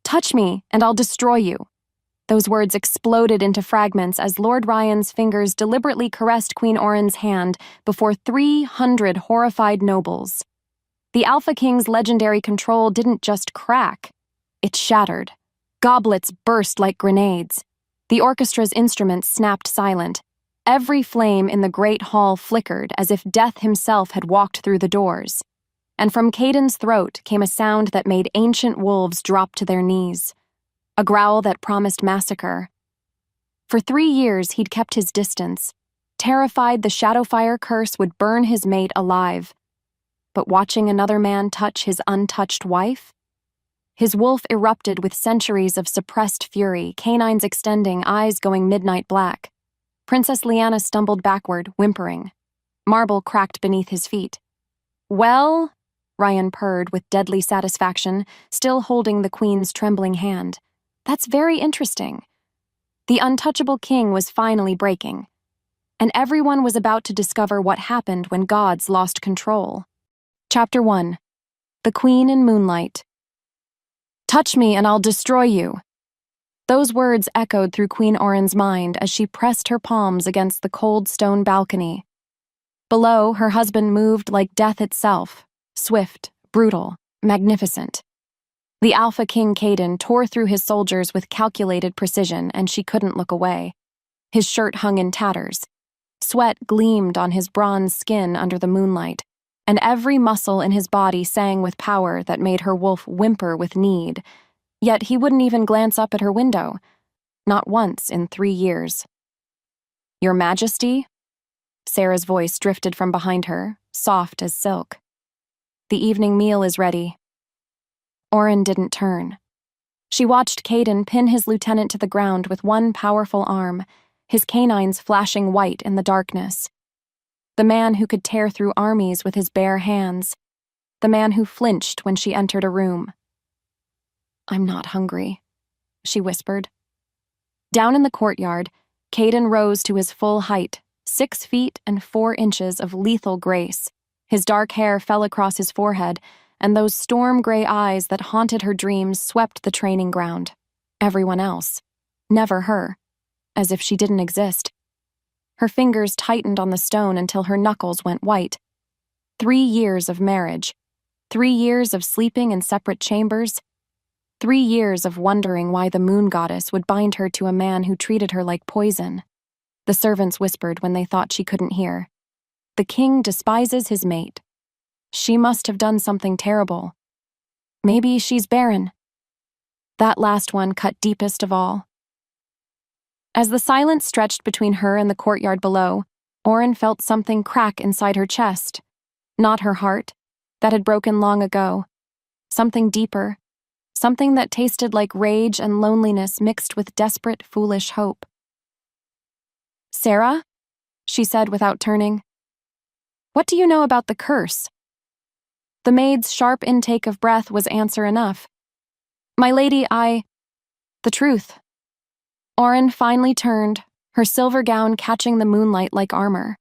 Touch me, and I'll destroy you." Those words exploded into fragments as Lord Ryan's fingers deliberately caressed Queen Auren's hand before 300 horrified nobles. The Alpha King's legendary control didn't just crack, it shattered. Goblets burst like grenades. The orchestra's instruments snapped silent. Every flame in the great hall flickered as if Death himself had walked through the doors. And from Kaedin's throat came a sound that made ancient wolves drop to their knees. A growl that promised massacre. For 3 years he'd kept his distance, terrified the Shadowfire curse would burn his mate alive. But watching another man touch his untouched wife? His wolf erupted with centuries of suppressed fury, canines extending, eyes going midnight black. Princess Lyanna stumbled backward, whimpering. Marble cracked beneath his feet. "Well," Ryan purred with deadly satisfaction, still holding the Queen's trembling hand. "That's very interesting." The untouchable king was finally breaking, and everyone was about to discover what happened when gods lost control. Chapter 1. The Queen in Moonlight. "Touch me and I'll destroy you." Those words echoed through Queen Auren's mind as she pressed her palms against the cold stone balcony. Below, her husband moved like death itself, swift, brutal, magnificent. The Alpha King Kaedin tore through his soldiers with calculated precision, and she couldn't look away. His shirt hung in tatters. Sweat gleamed on his bronze skin under the moonlight, and every muscle in his body sang with power that made her wolf whimper with need. Yet he wouldn't even glance up at her window. Not once in 3 years. "Your Majesty?" Sarah's voice drifted from behind her, soft as silk. "The evening meal is ready." Auren didn't turn. She watched Kaedin pin his lieutenant to the ground with one powerful arm, his canines flashing white in the darkness. The man who could tear through armies with his bare hands. The man who flinched when she entered a room. "I'm not hungry," she whispered. Down in the courtyard, Kaedin rose to his full height, 6 feet and 4 inches of lethal grace. His dark hair fell across his forehead, and those storm-gray eyes that haunted her dreams swept the training ground. Everyone else. Never her. As if she didn't exist. Her fingers tightened on the stone until her knuckles went white. 3 years of marriage. 3 years of sleeping in separate chambers. 3 years of wondering why the moon goddess would bind her to a man who treated her like poison. The servants whispered when they thought she couldn't hear. "The king despises his mate. She must have done something terrible. Maybe she's barren." That last one cut deepest of all. As the silence stretched between her and the courtyard below, Auren felt something crack inside her chest. Not her heart, that had broken long ago. Something deeper. Something that tasted like rage and loneliness mixed with desperate, foolish hope. "Sarah?" she said without turning. "What do you know about the curse?" The maid's sharp intake of breath was answer enough. "My lady, the truth." Auren finally turned, her silver gown catching the moonlight like armor.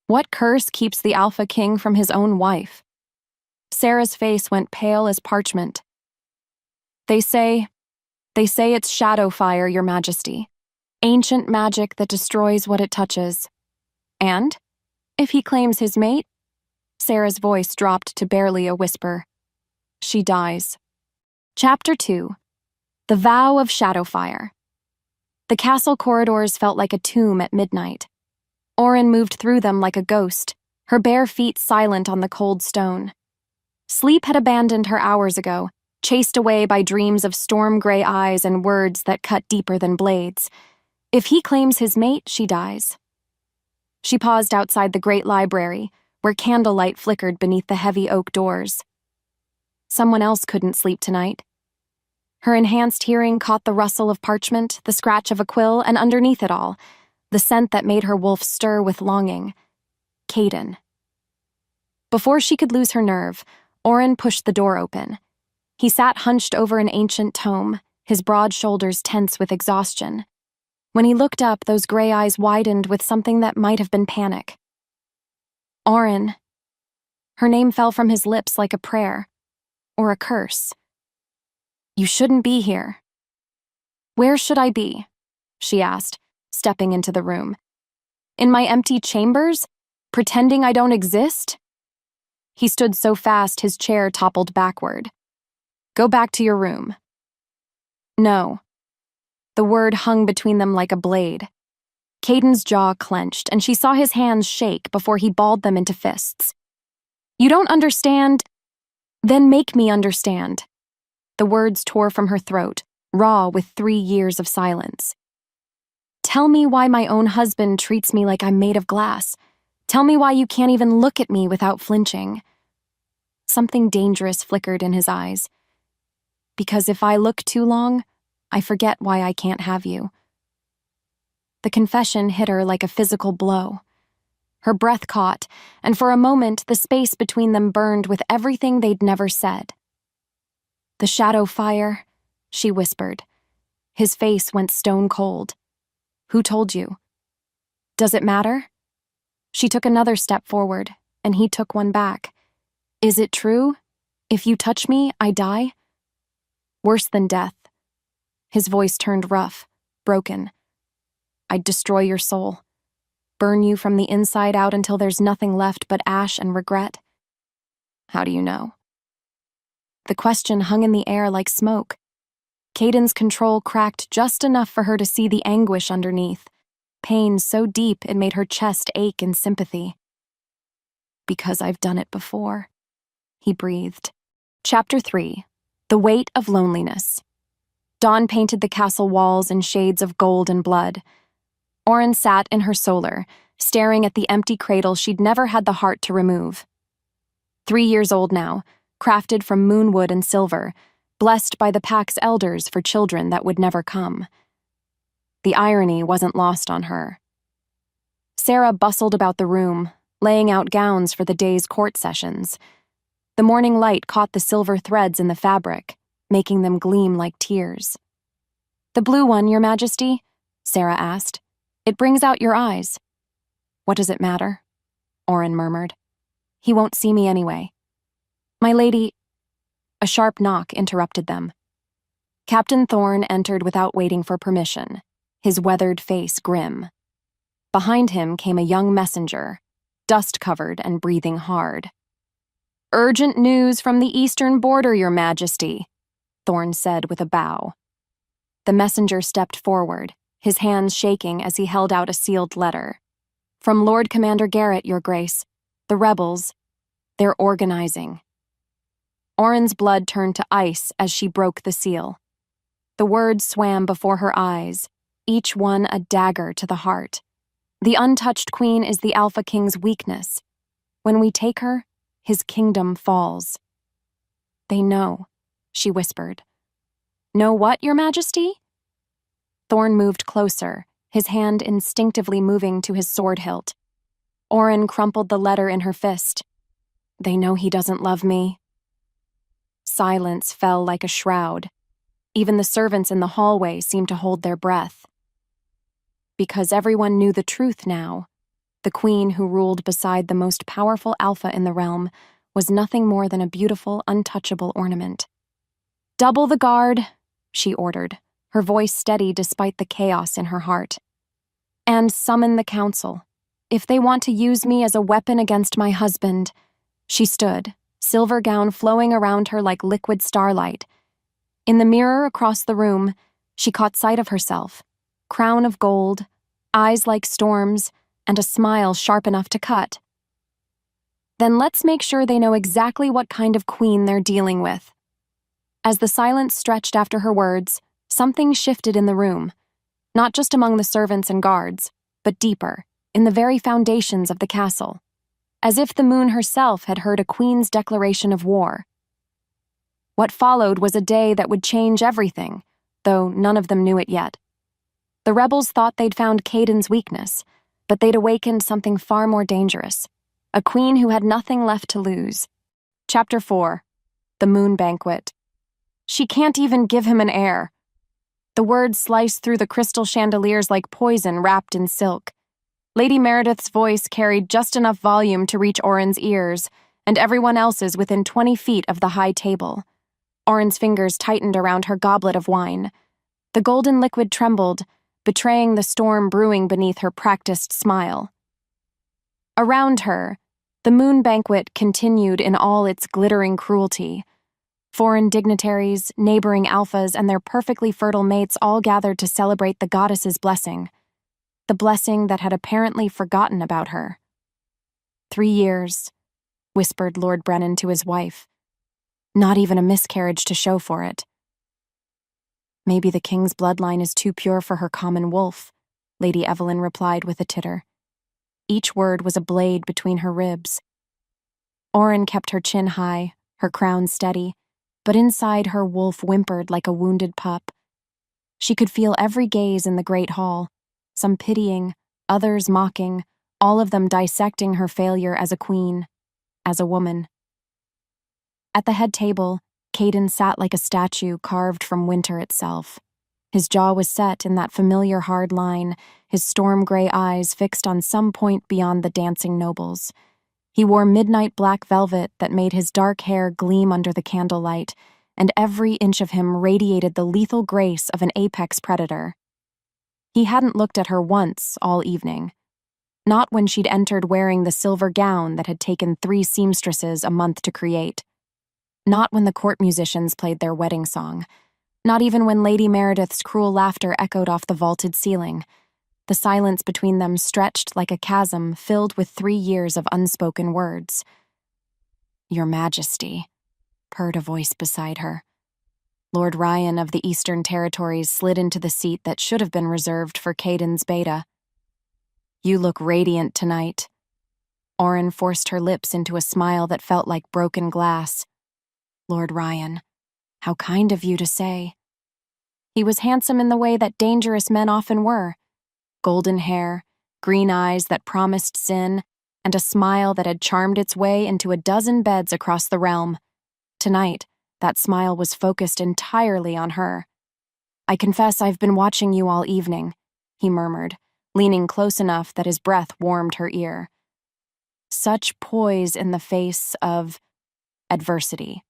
What curse keeps the Alpha King from his own wife? Sarah's face went pale as parchment. They say it's Shadowfire, Your Majesty. Ancient magic that destroys what it touches. And, if he claims his mate, Sarah's voice dropped to barely a whisper. She dies. Chapter 2. The Vow of Shadowfire. The castle corridors felt like a tomb at midnight. Auren moved through them like a ghost, her bare feet silent on the cold stone. Sleep had abandoned her hours ago, chased away by dreams of storm-gray eyes and words that cut deeper than blades. If he claims his mate, she dies. She paused outside the great library, where candlelight flickered beneath the heavy oak doors. Someone else couldn't sleep tonight. Her enhanced hearing caught the rustle of parchment, the scratch of a quill, and underneath it all, the scent that made her wolf stir with longing. Kaedin. Before she could lose her nerve, Auren pushed the door open. He sat hunched over an ancient tome, his broad shoulders tense with exhaustion. When he looked up, those gray eyes widened with something that might have been panic. Auren. Her name fell from his lips like a prayer. Or a curse. You shouldn't be here." "Where should I be?" she asked, stepping into the room. "In my empty chambers? Pretending I don't exist?" He stood so fast his chair toppled backward. "Go back to your room." "No." The word hung between them like a blade. Kaedin's jaw clenched, and she saw his hands shake before he balled them into fists. "You don't understand? Then make me understand." The words tore from her throat, raw with 3 years of silence. "Tell me why my own husband treats me like I'm made of glass. Tell me why you can't even look at me without flinching." Something dangerous flickered in his eyes. "Because if I look too long, I forget why I can't have you." The confession hit her like a physical blow. Her breath caught, and for a moment the space between them burned with everything they'd never said. "The shadow fire," she whispered. His face went stone cold. "Who told you? Does it matter?" She took another step forward, and he took one back. "Is it true? If you touch me, I die?" "Worse than death." His voice turned rough, broken. "I'd destroy your soul. Burn you from the inside out until there's nothing left but ash and regret." "How do you know?" The question hung in the air like smoke. Kaedin's control cracked just enough for her to see the anguish underneath, pain so deep it made her chest ache in sympathy. "Because I've done it before," he breathed. Chapter 3. The Weight of Loneliness. Dawn painted the castle walls in shades of gold and blood. Auren sat in her solar, staring at the empty cradle she'd never had the heart to remove. 3 years old now, crafted from moonwood and silver, blessed by the Pack's elders for children that would never come. The irony wasn't lost on her. Sarah bustled about the room, laying out gowns for the day's court sessions. The morning light caught the silver threads in the fabric, making them gleam like tears. "The blue one, Your Majesty?" Sarah asked. "It brings out your eyes." "What does it matter?" Auren murmured. "He won't see me anyway." "My lady—" A sharp knock interrupted them. Captain Thorne entered without waiting for permission, his weathered face grim. Behind him came a young messenger, dust-covered and breathing hard. "Urgent news from the eastern border, Your Majesty," Thorne said with a bow. The messenger stepped forward, his hands shaking as he held out a sealed letter. "From Lord Commander Garrett, Your Grace. The rebels, they're organizing." Auren's blood turned to ice as she broke the seal. The words swam before her eyes, each one a dagger to the heart. The untouched queen is the Alpha King's weakness. When we take her, his kingdom falls. "They know," she whispered. "Know what, Your Majesty?" Thorne moved closer, his hand instinctively moving to his sword hilt. Auren crumpled the letter in her fist. "They know he doesn't love me." Silence fell like a shroud. Even the servants in the hallway seemed to hold their breath. Because everyone knew the truth now. The queen who ruled beside the most powerful alpha in the realm was nothing more than a beautiful, untouchable ornament. "Double the guard," she ordered, her voice steady despite the chaos in her heart. "And summon the council. If they want to use me as a weapon against my husband." She stood, silver gown flowing around her like liquid starlight. In the mirror across the room, she caught sight of herself, crown of gold, eyes like storms, and a smile sharp enough to cut. "Then let's make sure they know exactly what kind of queen they're dealing with." As the silence stretched after her words, something shifted in the room, not just among the servants and guards, but deeper, in the very foundations of the castle, as if the moon herself had heard a queen's declaration of war. What followed was a day that would change everything, though none of them knew it yet. The rebels thought they'd found Kaedin's weakness, but they'd awakened something far more dangerous, a queen who had nothing left to lose. Chapter 4. The Moon Banquet. "She can't even give him an heir." The words sliced through the crystal chandeliers like poison wrapped in silk. Lady Meredith's voice carried just enough volume to reach Auren's ears, and everyone else's within 20 feet of the high table. Auren's fingers tightened around her goblet of wine. The golden liquid trembled, betraying the storm brewing beneath her practiced smile. Around her, the moon banquet continued in all its glittering cruelty. Foreign dignitaries, neighboring alphas, and their perfectly fertile mates all gathered to celebrate the goddess's blessing, the blessing that had apparently forgotten about her. 3 years, whispered Lord Brennan to his wife. Not even a miscarriage to show for it. Maybe the king's bloodline is too pure for her common wolf, Lady Evelyn replied with a titter. Each word was a blade between her ribs. Auren kept her chin high, her crown steady, but inside her wolf whimpered like a wounded pup. She could feel every gaze in the great hall, some pitying, others mocking, all of them dissecting her failure as a queen, as a woman. At the head table, Kaedin sat like a statue carved from winter itself. His jaw was set in that familiar hard line, his storm-gray eyes fixed on some point beyond the dancing nobles. He wore midnight black velvet that made his dark hair gleam under the candlelight, and every inch of him radiated the lethal grace of an apex predator. He hadn't looked at her once all evening. Not when she'd entered wearing the silver gown that had taken 3 seamstresses a month to create. Not when the court musicians played their wedding song. Not even when Lady Meredith's cruel laughter echoed off the vaulted ceiling. The silence between them stretched like a chasm filled with 3 years of unspoken words. "Your Majesty," purred a voice beside her. Lord Ryan of the Eastern Territories slid into the seat that should have been reserved for Kaedin's beta. "You look radiant tonight." Auren forced her lips into a smile that felt like broken glass. "Lord Ryan, how kind of you to say." He was handsome in the way that dangerous men often were. Golden hair, green eyes that promised sin, and a smile that had charmed its way into a dozen beds across the realm. Tonight, that smile was focused entirely on her. "I confess I've been watching you all evening," he murmured, leaning close enough that his breath warmed her ear. Such poise in the face of adversity.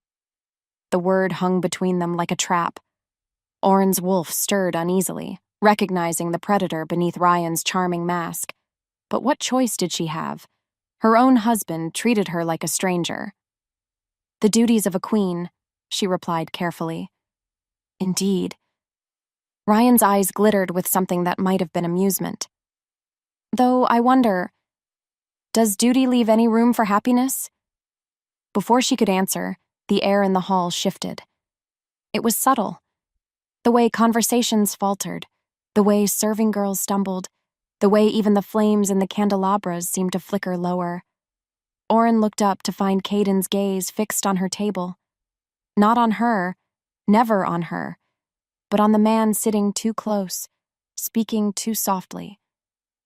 The word hung between them like a trap. Auren's wolf stirred uneasily, recognizing the predator beneath Ryan's charming mask. But what choice did she have? Her own husband treated her like a stranger. "The duties of a queen," she replied carefully. "Indeed." Ryan's eyes glittered with something that might have been amusement. "Though I wonder, does duty leave any room for happiness?" Before she could answer, the air in the hall shifted. It was subtle. The way conversations faltered, the way serving girls stumbled, the way even the flames in the candelabras seemed to flicker lower. Auren looked up to find Kaedin's gaze fixed on her table. Not on her, never on her, but on the man sitting too close, speaking too softly,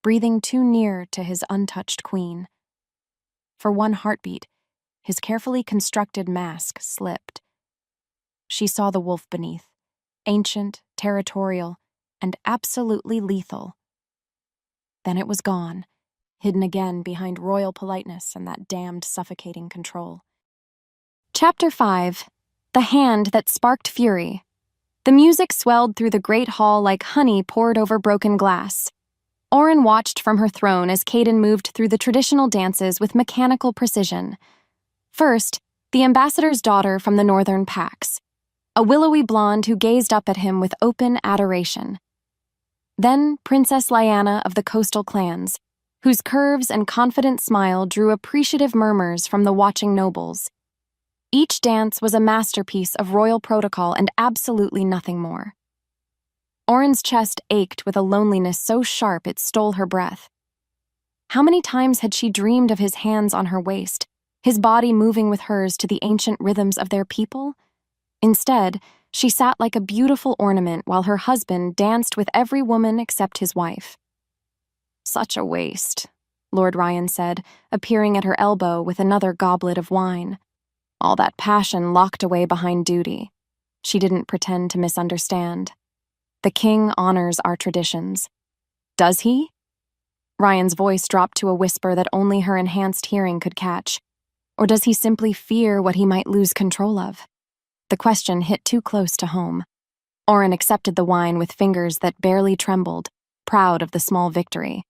breathing too near to his untouched queen. For one heartbeat, his carefully constructed mask slipped. She saw the wolf beneath, ancient, territorial, and absolutely lethal. Then it was gone, hidden again behind royal politeness and that damned suffocating control. Chapter 5. The Hand That Sparked Fury. The music swelled through the great hall like honey poured over broken glass. Auren watched from her throne as Kaedin moved through the traditional dances with mechanical precision. First, the ambassador's daughter from the northern Pax, a willowy blonde who gazed up at him with open adoration. Then Princess Lyanna of the coastal clans, whose curves and confident smile drew appreciative murmurs from the watching nobles. Each dance was a masterpiece of royal protocol and absolutely nothing more. Auren's chest ached with a loneliness so sharp it stole her breath. How many times had she dreamed of his hands on her waist, his body moving with hers to the ancient rhythms of their people? Instead, she sat like a beautiful ornament while her husband danced with every woman except his wife. "Such a waste," Lord Ryan said, appearing at her elbow with another goblet of wine. All that passion locked away behind duty. She didn't pretend to misunderstand. "The king honors our traditions." "Does he?" Ryan's voice dropped to a whisper that only her enhanced hearing could catch. "Or does he simply fear what he might lose control of?" The question hit too close to home. Auren accepted the wine with fingers that barely trembled, proud of the small victory.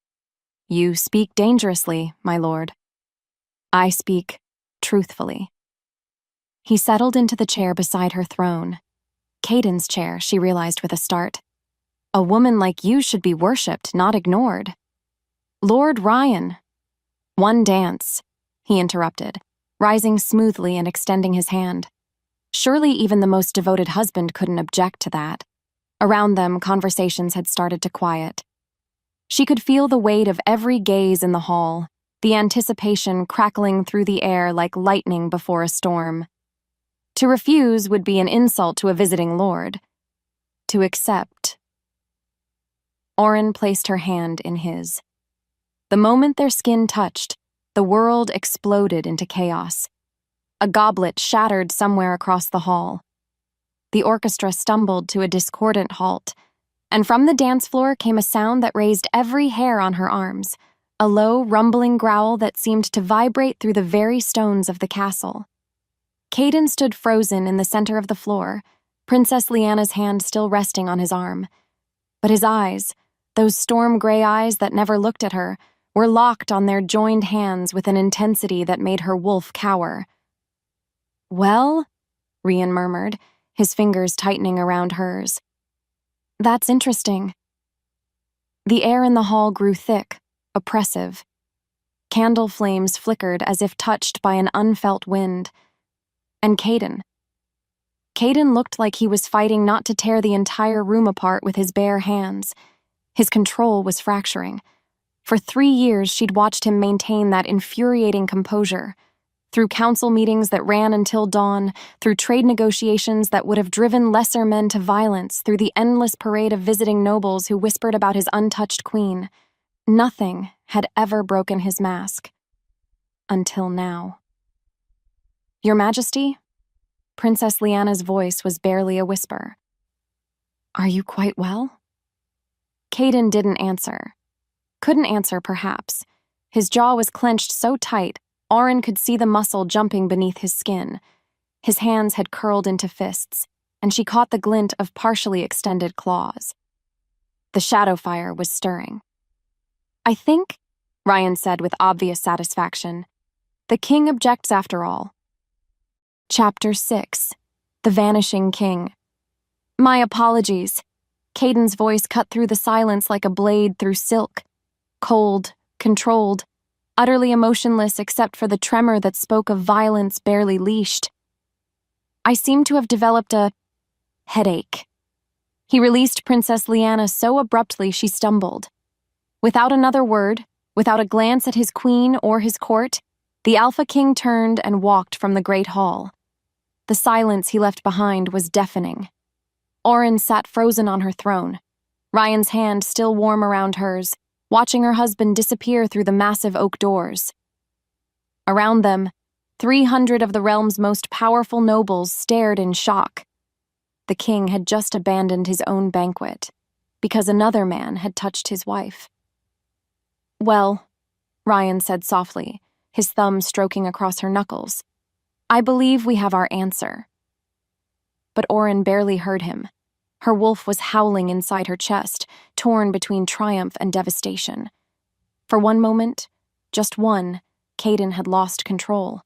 "You speak dangerously, my lord." "I speak truthfully." He settled into the chair beside her throne. Kaedin's chair, she realized with a start. "A woman like you should be worshipped, not ignored." "Lord Ryan." "One dance," he interrupted, rising smoothly and extending his hand. Surely even the most devoted husband couldn't object to that. Around them, conversations had started to quiet. She could feel the weight of every gaze in the hall, the anticipation crackling through the air like lightning before a storm. To refuse would be an insult to a visiting lord. To accept. Auren placed her hand in his. The moment their skin touched, the world exploded into chaos. A goblet shattered somewhere across the hall. The orchestra stumbled to a discordant halt, and from the dance floor came a sound that raised every hair on her arms, a low, rumbling growl that seemed to vibrate through the very stones of the castle. Kaedin stood frozen in the center of the floor, Princess Lyanna's hand still resting on his arm. But his eyes, those storm-gray eyes that never looked at her, were locked on their joined hands with an intensity that made her wolf cower. "Well?" Rian murmured, his fingers tightening around hers. "That's interesting." The air in the hall grew thick, oppressive. Candle flames flickered as if touched by an unfelt wind. And Kaedin. Kaedin looked like he was fighting not to tear the entire room apart with his bare hands. His control was fracturing. For 3 years, she'd watched him maintain that infuriating composure. Through council meetings that ran until dawn, through trade negotiations that would have driven lesser men to violence, through the endless parade of visiting nobles who whispered about his untouched queen, nothing had ever broken his mask. Until now. "Your Majesty?" Princess Lyanna's voice was barely a whisper. "Are you quite well?" Kaedin didn't answer. Couldn't answer, perhaps. His jaw was clenched so tight, Auren could see the muscle jumping beneath his skin. His hands had curled into fists, and she caught the glint of partially extended claws. The shadow fire was stirring. "I think," Ryan said with obvious satisfaction, "the king objects after all." Chapter 6. The Vanishing King. "My apologies." Kaedin's voice cut through the silence like a blade through silk. Cold, controlled, utterly emotionless except for the tremor that spoke of violence barely leashed. "I seem to have developed a headache." He released Princess Lyanna so abruptly she stumbled. Without another word, without a glance at his queen or his court, the Alpha King turned and walked from the great hall. The silence he left behind was deafening. Auren sat frozen on her throne, Ryan's hand still warm around hers, watching her husband disappear through the massive oak doors. Around them, 300 of the realm's most powerful nobles stared in shock. The king had just abandoned his own banquet, because another man had touched his wife. "Well," Ryan said softly, his thumb stroking across her knuckles, "I believe we have our answer." But Auren barely heard him. Her wolf was howling inside her chest, torn between triumph and devastation. For one moment, just one, Kaedin had lost control.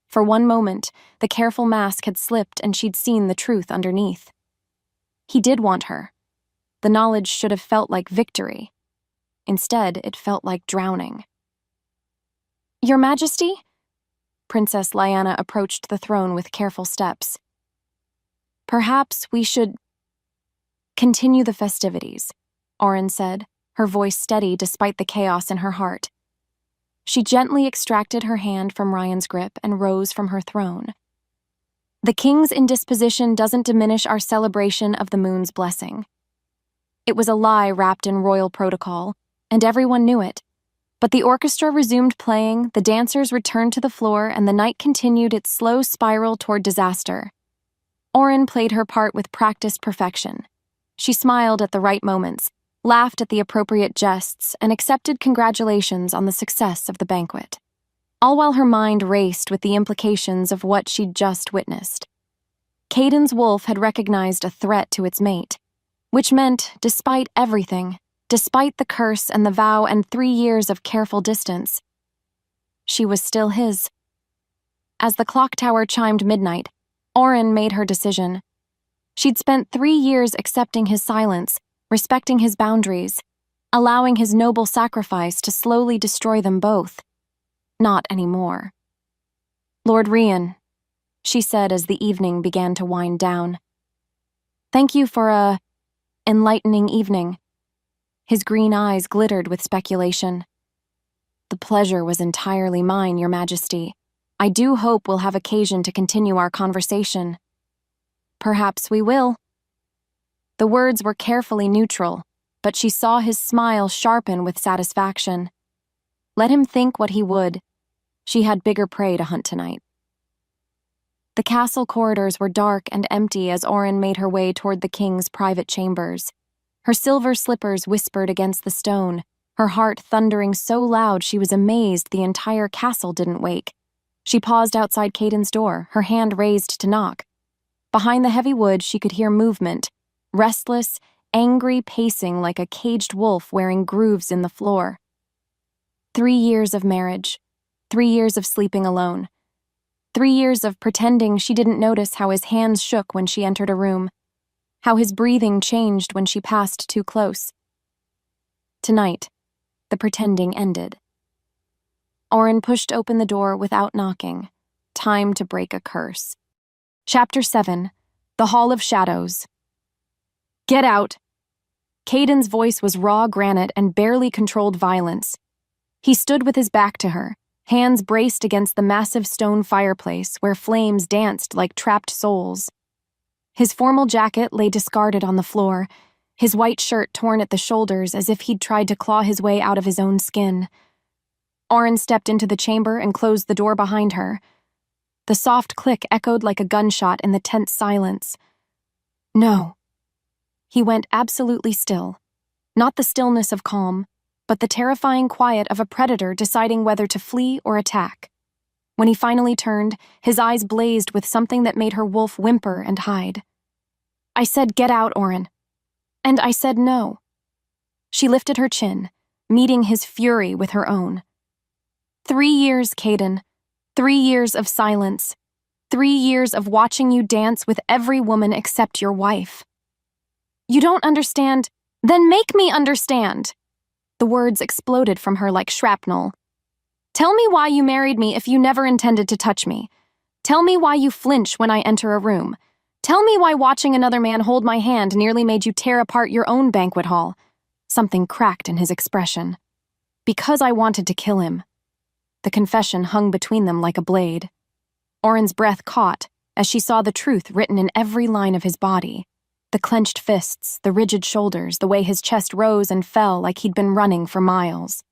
For one moment, the careful mask had slipped and she'd seen the truth underneath. He did want her. The knowledge should have felt like victory. Instead, it felt like drowning. "Your Majesty?" Princess Lyanna approached the throne with careful steps. "Perhaps we should continue the festivities," Auren said, her voice steady despite the chaos in her heart. She gently extracted her hand from Ryan's grip and rose from her throne. "The king's indisposition doesn't diminish our celebration of the moon's blessing." It was a lie wrapped in royal protocol, and everyone knew it. But the orchestra resumed playing, the dancers returned to the floor, and the night continued its slow spiral toward disaster. Auren played her part with practiced perfection. She smiled at the right moments, laughed at the appropriate jests, and accepted congratulations on the success of the banquet, all while her mind raced with the implications of what she'd just witnessed. Kaedin's wolf had recognized a threat to its mate, which meant, despite everything, despite the curse and the vow and 3 years of careful distance, she was still his. As the clock tower chimed midnight, Auren made her decision. She'd spent 3 years accepting his silence, respecting his boundaries, allowing his noble sacrifice to slowly destroy them both. Not anymore. "Lord Rian," she said as the evening began to wind down. "Thank you for a enlightening evening." His green eyes glittered with speculation. "The pleasure was entirely mine, Your Majesty. I do hope we'll have occasion to continue our conversation." "Perhaps we will." The words were carefully neutral, but she saw his smile sharpen with satisfaction. Let him think what he would. She had bigger prey to hunt tonight. The castle corridors were dark and empty as Auren made her way toward the king's private chambers. Her silver slippers whispered against the stone, her heart thundering so loud she was amazed the entire castle didn't wake. She paused outside Kaedin's door, her hand raised to knock. Behind the heavy wood, she could hear movement, restless, angry pacing like a caged wolf wearing grooves in the floor. 3 years of marriage, 3 years of sleeping alone, 3 years of pretending she didn't notice how his hands shook when she entered a room, how his breathing changed when she passed too close. Tonight, the pretending ended. Auren pushed open the door without knocking. Time to break a curse. Chapter 7. The Hall of Shadows. "Get out!" Kaedin's voice was raw granite and barely controlled violence. He stood with his back to her, hands braced against the massive stone fireplace where flames danced like trapped souls. His formal jacket lay discarded on the floor, his white shirt torn at the shoulders as if he'd tried to claw his way out of his own skin. Auren stepped into the chamber and closed the door behind her. The soft click echoed like a gunshot in the tense silence. "No." He went absolutely still. Not the stillness of calm, but the terrifying quiet of a predator deciding whether to flee or attack. When he finally turned, his eyes blazed with something that made her wolf whimper and hide. "I said get out, Auren. And I said no." She lifted her chin, meeting his fury with her own. 3 years, Kaedin. 3 years of silence. 3 years of watching you dance with every woman except your wife. "You don't understand? Then make me understand." The words exploded from her like shrapnel. "Tell me why you married me if you never intended to touch me. Tell me why you flinch when I enter a room. Tell me why watching another man hold my hand nearly made you tear apart your own banquet hall." Something cracked in his expression. "Because I wanted to kill him." The confession hung between them like a blade. Auren's breath caught as she saw the truth written in every line of his body. The clenched fists, the rigid shoulders, the way his chest rose and fell like he'd been running for miles.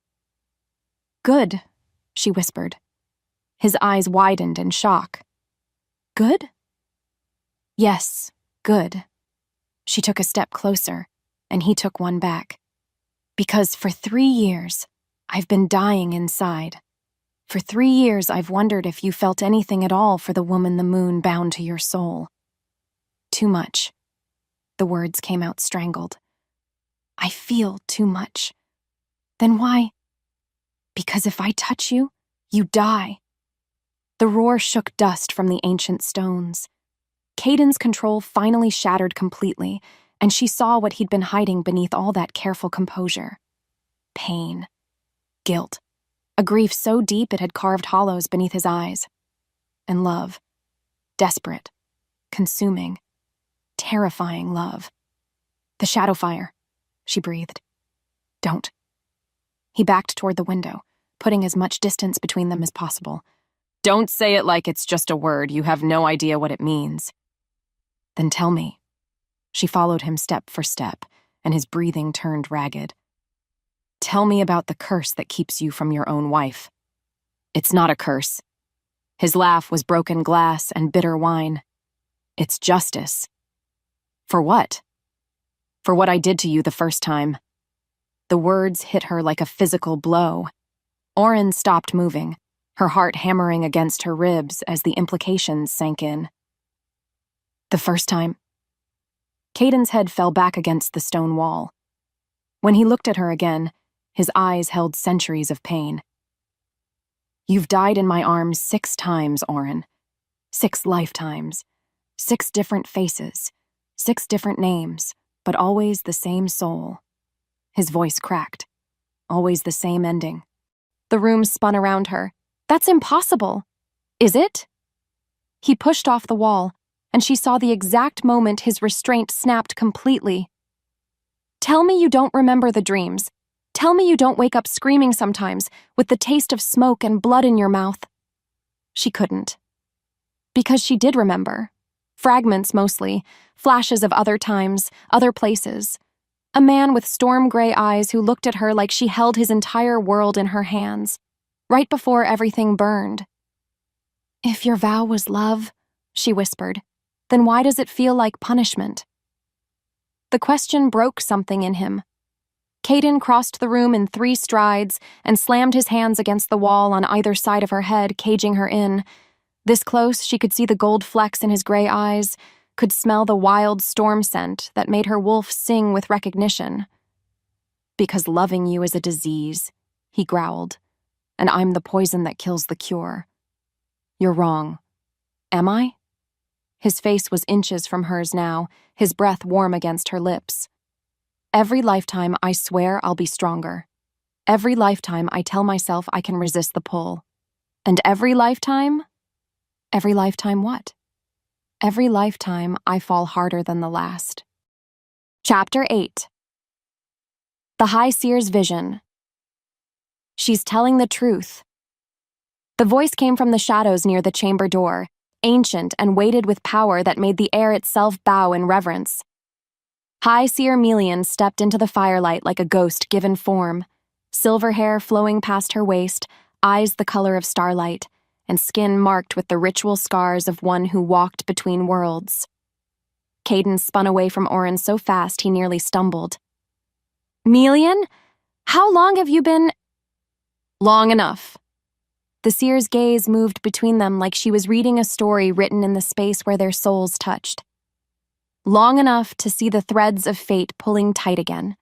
"Good," she whispered. His eyes widened in shock. "Good?" "Yes, good." She took a step closer, and he took one back. "Because for 3 years, I've been dying inside. For 3 years, I've wondered if you felt anything at all for the woman the moon bound to your soul. Too much." The words came out strangled. "I feel too much." "Then why?" "Because if I touch you, you die." The roar shook dust from the ancient stones. Kaedin's control finally shattered completely, and she saw what he'd been hiding beneath all that careful composure. Pain. Guilt. A grief so deep it had carved hollows beneath his eyes. And love. Desperate. Consuming. Terrifying love. "The shadow fire," she breathed. "Don't." He backed toward the window, putting as much distance between them as possible. "Don't say it like it's just a word. You have no idea what it means." "Then tell me." She followed him step for step, and his breathing turned ragged. "Tell me about the curse that keeps you from your own wife." "It's not a curse." His laugh was broken glass and bitter wine. "It's justice." "For what?" "For what I did to you the first time." The words hit her like a physical blow. Auren stopped moving, her heart hammering against her ribs as the implications sank in. The first time. Kaedin's head fell back against the stone wall. When he looked at her again, his eyes held centuries of pain. You've died in my arms 6 times, Auren. 6 lifetimes. 6 different faces. 6 different names, but always the same soul. His voice cracked. Always the same ending. The room spun around her. That's impossible. Is it? He pushed off the wall, and she saw the exact moment his restraint snapped completely. Tell me you don't remember the dreams. Tell me you don't wake up screaming sometimes, with the taste of smoke and blood in your mouth. She couldn't. Because she did remember. Fragments mostly, flashes of other times, other places. A man with storm-gray eyes who looked at her like she held his entire world in her hands, right before everything burned. If your vow was love, she whispered, then why does it feel like punishment? The question broke something in him. Kaedin crossed the room in 3 strides and slammed his hands against the wall on either side of her head, caging her in. This close, she could see the gold flecks in his gray eyes, could smell the wild storm scent that made her wolf sing with recognition. Because loving you is a disease, he growled, and I'm the poison that kills the cure. You're wrong. Am I? His face was inches from hers now, his breath warm against her lips. Every lifetime I swear I'll be stronger. Every lifetime I tell myself I can resist the pull. And every lifetime what? Every lifetime I fall harder than the last. Chapter 8. The High Seer's Vision. She's telling the truth. The voice came from the shadows near the chamber door, ancient and weighted with power that made the air itself bow in reverence. High Seer Melian stepped into the firelight like a ghost given form, silver hair flowing past her waist, eyes the color of starlight, and skin marked with the ritual scars of one who walked between worlds. Kaedin spun away from Auren so fast he nearly stumbled. Melian? How long have you been— Long enough. The seer's gaze moved between them like she was reading a story written in the space where their souls touched. Long enough to see the threads of fate pulling tight again.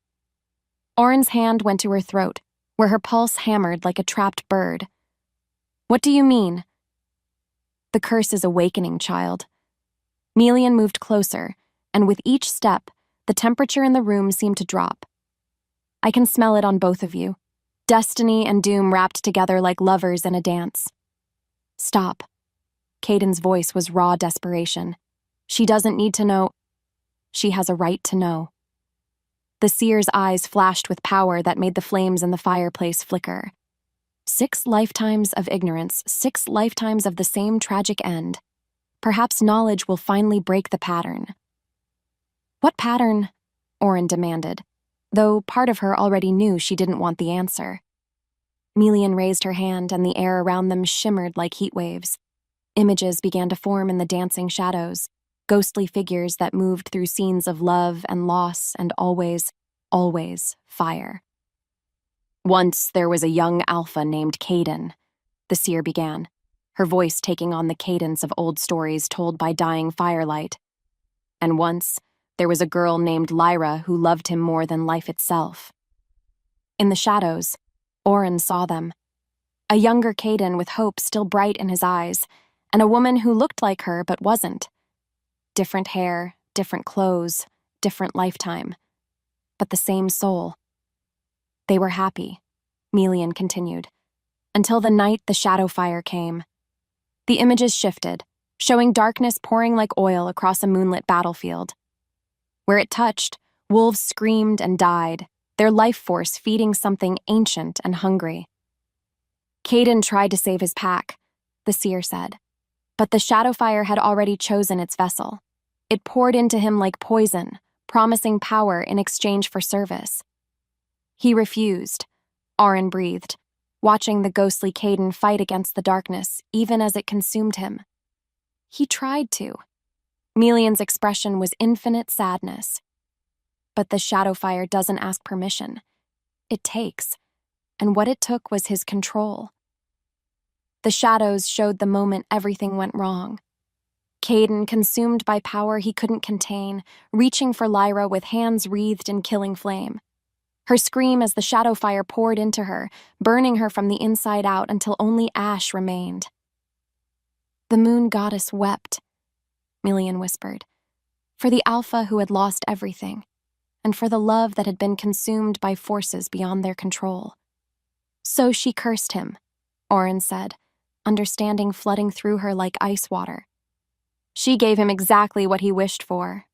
Auren's hand went to her throat, where her pulse hammered like a trapped bird. What do you mean? The curse is awakening, child. Melian moved closer, and with each step, the temperature in the room seemed to drop. I can smell it on both of you. Destiny and doom wrapped together like lovers in a dance. Stop. Kaedin's voice was raw desperation. She doesn't need to know. She has a right to know. The seer's eyes flashed with power that made the flames in the fireplace flicker. 6 lifetimes of ignorance, 6 lifetimes of the same tragic end. Perhaps knowledge will finally break the pattern. What pattern? Auren demanded, though part of her already knew she didn't want the answer. Melian raised her hand and the air around them shimmered like heat waves. Images began to form in the dancing shadows, ghostly figures that moved through scenes of love and loss and always, always fire. Once there was a young alpha named Kaedin, the seer began, her voice taking on the cadence of old stories told by dying firelight. And once, there was a girl named Lyra who loved him more than life itself. In the shadows, Auren saw them. A younger Kaedin with hope still bright in his eyes, and a woman who looked like her but wasn't. Different hair, different clothes, different lifetime, but the same soul. They were happy, Melian continued, until the night the shadow fire came. The images shifted, showing darkness pouring like oil across a moonlit battlefield. Where it touched, wolves screamed and died, their life force feeding something ancient and hungry. Kaedin tried to save his pack, the seer said, but the shadow fire had already chosen its vessel. It poured into him like poison, promising power in exchange for service. He refused, Auren breathed, watching the ghostly Kaedin fight against the darkness, even as it consumed him. He tried to. Melian's expression was infinite sadness. But the shadow fire doesn't ask permission. It takes, and what it took was his control. The shadows showed the moment everything went wrong. Kaedin, consumed by power he couldn't contain, reaching for Lyra with hands wreathed in killing flame. Her scream as the shadow fire poured into her, burning her from the inside out until only ash remained. "The moon goddess wept," Melian whispered, "for the Alpha who had lost everything, and for the love that had been consumed by forces beyond their control." "So she cursed him," Auren said, understanding flooding through her like ice water. "She gave him exactly what he wished for."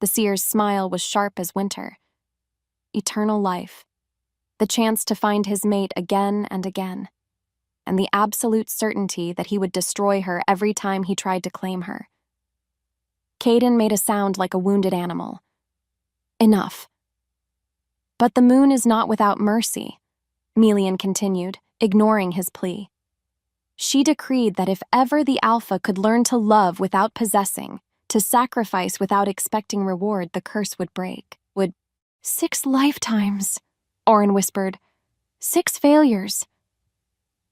The seer's smile was sharp as winter. Eternal life, the chance to find his mate again and again, and the absolute certainty that he would destroy her every time he tried to claim her. Kaedin made a sound like a wounded animal. "Enough." "But the moon is not without mercy," Melian continued, ignoring his plea. "She decreed that if ever the Alpha could learn to love without possessing, to sacrifice without expecting reward, the curse would break. Would 6 lifetimes, Auren whispered. 6 failures.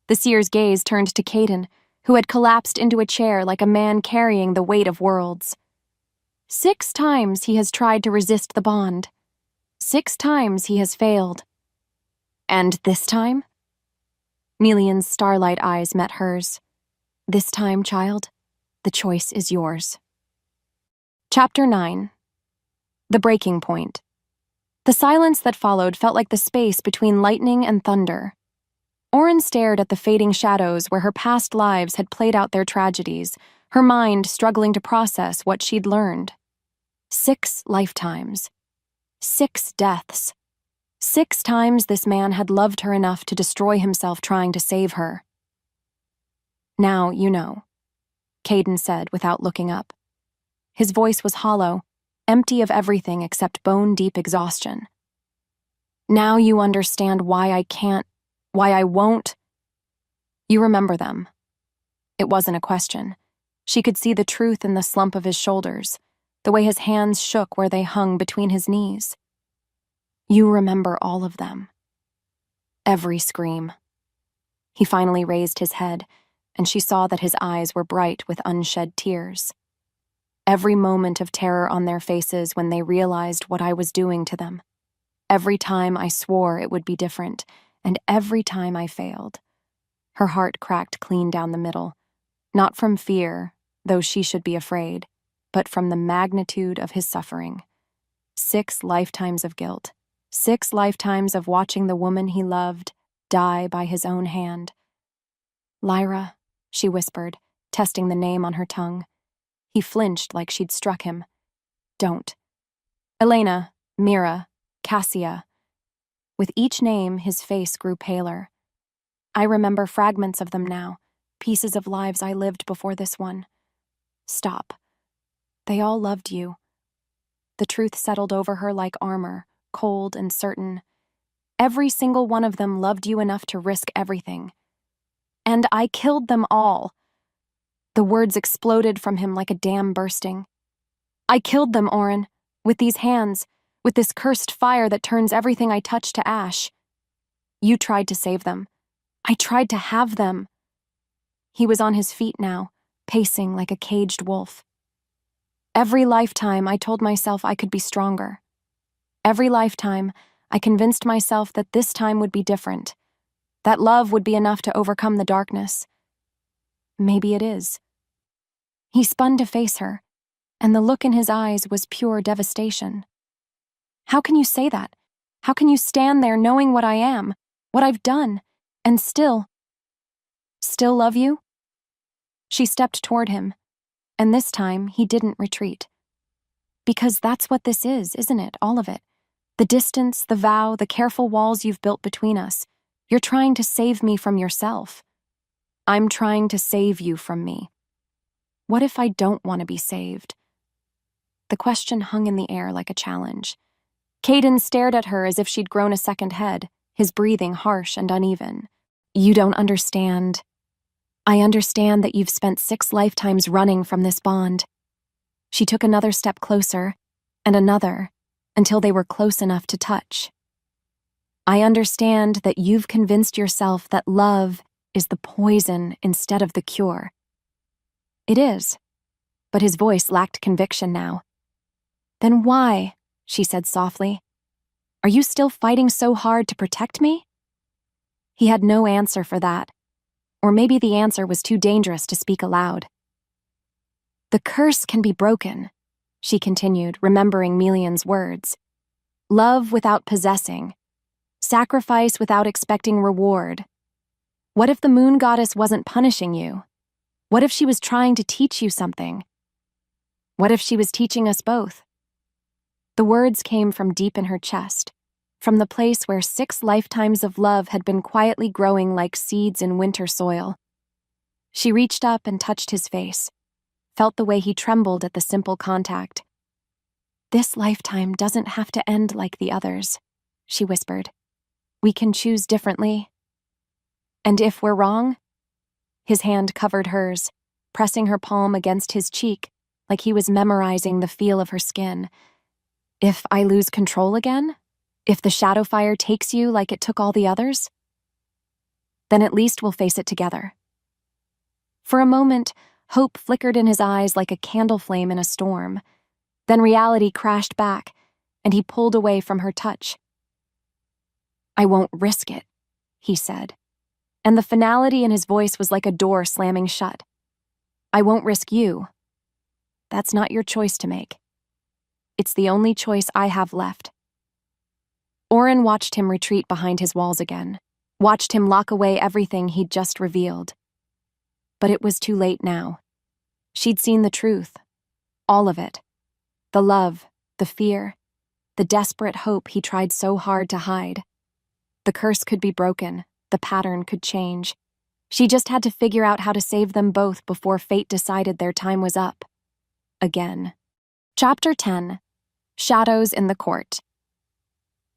The seer's gaze turned to Kaedin, who had collapsed into a chair like a man carrying the weight of worlds. 6 times he has tried to resist the bond. 6 times he has failed. And this time? Melian's starlight eyes met hers. "This time, child, the choice is yours." Chapter 9. The Breaking Point. The silence that followed felt like the space between lightning and thunder. Auren stared at the fading shadows where her past lives had played out their tragedies, her mind struggling to process what she'd learned. 6 lifetimes. 6 deaths. 6 times this man had loved her enough to destroy himself trying to save her. "Now you know," Kaedin said without looking up. His voice was hollow, empty of everything except bone-deep exhaustion. "Now you understand why I can't, why I won't." "You remember them." It wasn't a question. She could see the truth in the slump of his shoulders, the way his hands shook where they hung between his knees. "You remember all of them. Every scream." He finally raised his head, and she saw that his eyes were bright with unshed tears. "Every moment of terror on their faces when they realized what I was doing to them. Every time I swore it would be different, and every time I failed." Her heart cracked clean down the middle, not from fear, though she should be afraid, but from the magnitude of his suffering. 6 lifetimes of guilt. 6 lifetimes of watching the woman he loved die by his own hand. "Lyra," she whispered, testing the name on her tongue. He flinched like she'd struck him. "Don't." "Elena, Mira, Cassia." With each name, his face grew paler. "I remember fragments of them now, pieces of lives I lived before this one." "Stop. They all loved you." The truth settled over her like armor, cold and certain. "Every single one of them loved you enough to risk everything. And I killed them all." The words exploded from him like a dam bursting. "I killed them, Auren, with these hands, with this cursed fire that turns everything I touch to ash. You tried to save them. I tried to have them." He was on his feet now, pacing like a caged wolf. "Every lifetime I told myself I could be stronger. Every lifetime I convinced myself that this time would be different, that love would be enough to overcome the darkness. Maybe it is." He spun to face her, and the look in his eyes was pure devastation. "How can you say that? How can you stand there knowing what I am, what I've done, and still love you?" She stepped toward him, and this time he didn't retreat. "Because that's what this is, isn't it, all of it? The distance, the vow, the careful walls you've built between us. You're trying to save me from yourself. I'm trying to save you from me. What if I don't want to be saved?" The question hung in the air like a challenge. Kaedin stared at her as if she'd grown a second head, his breathing harsh and uneven. "You don't understand. I understand that you've spent 6 lifetimes running from this bond." She took another step closer, and another, until they were close enough to touch. "I understand that you've convinced yourself that love is the poison instead of the cure." "It is." but his voice lacked conviction now. "Then why?" she said softly. "Are you still fighting so hard to protect me?" He had no answer for that, or maybe the answer was too dangerous to speak aloud. "The curse can be broken," she continued, remembering Melian's words. "Love without possessing. Sacrifice without expecting reward. What if the moon goddess wasn't punishing you? What if she was trying to teach you something? What if she was teaching us both?" The words came from deep in her chest, from the place where 6 lifetimes of love had been quietly growing like seeds in winter soil. She reached up and touched his face, felt the way he trembled at the simple contact. "This lifetime doesn't have to end like the others," she whispered. "We can choose differently. And if we're wrong?" His hand covered hers, pressing her palm against his cheek, like he was memorizing the feel of her skin. "If I lose control again? If the shadow fire takes you like it took all the others? Then at least we'll face it together." For a moment, hope flickered in his eyes like a candle flame in a storm. Then reality crashed back, and he pulled away from her touch. "I won't risk it," he said, and the finality in his voice was like a door slamming shut. "I won't risk you. That's not your choice to make. It's the only choice I have left." Auren watched him retreat behind his walls again, watched him lock away everything he'd just revealed. But it was too late now. She'd seen the truth, all of it. The love, the fear, the desperate hope he tried so hard to hide. The curse could be broken, the pattern could change. She just had to figure out how to save them both before fate decided their time was up. Again. Chapter 10. Shadows in the Court.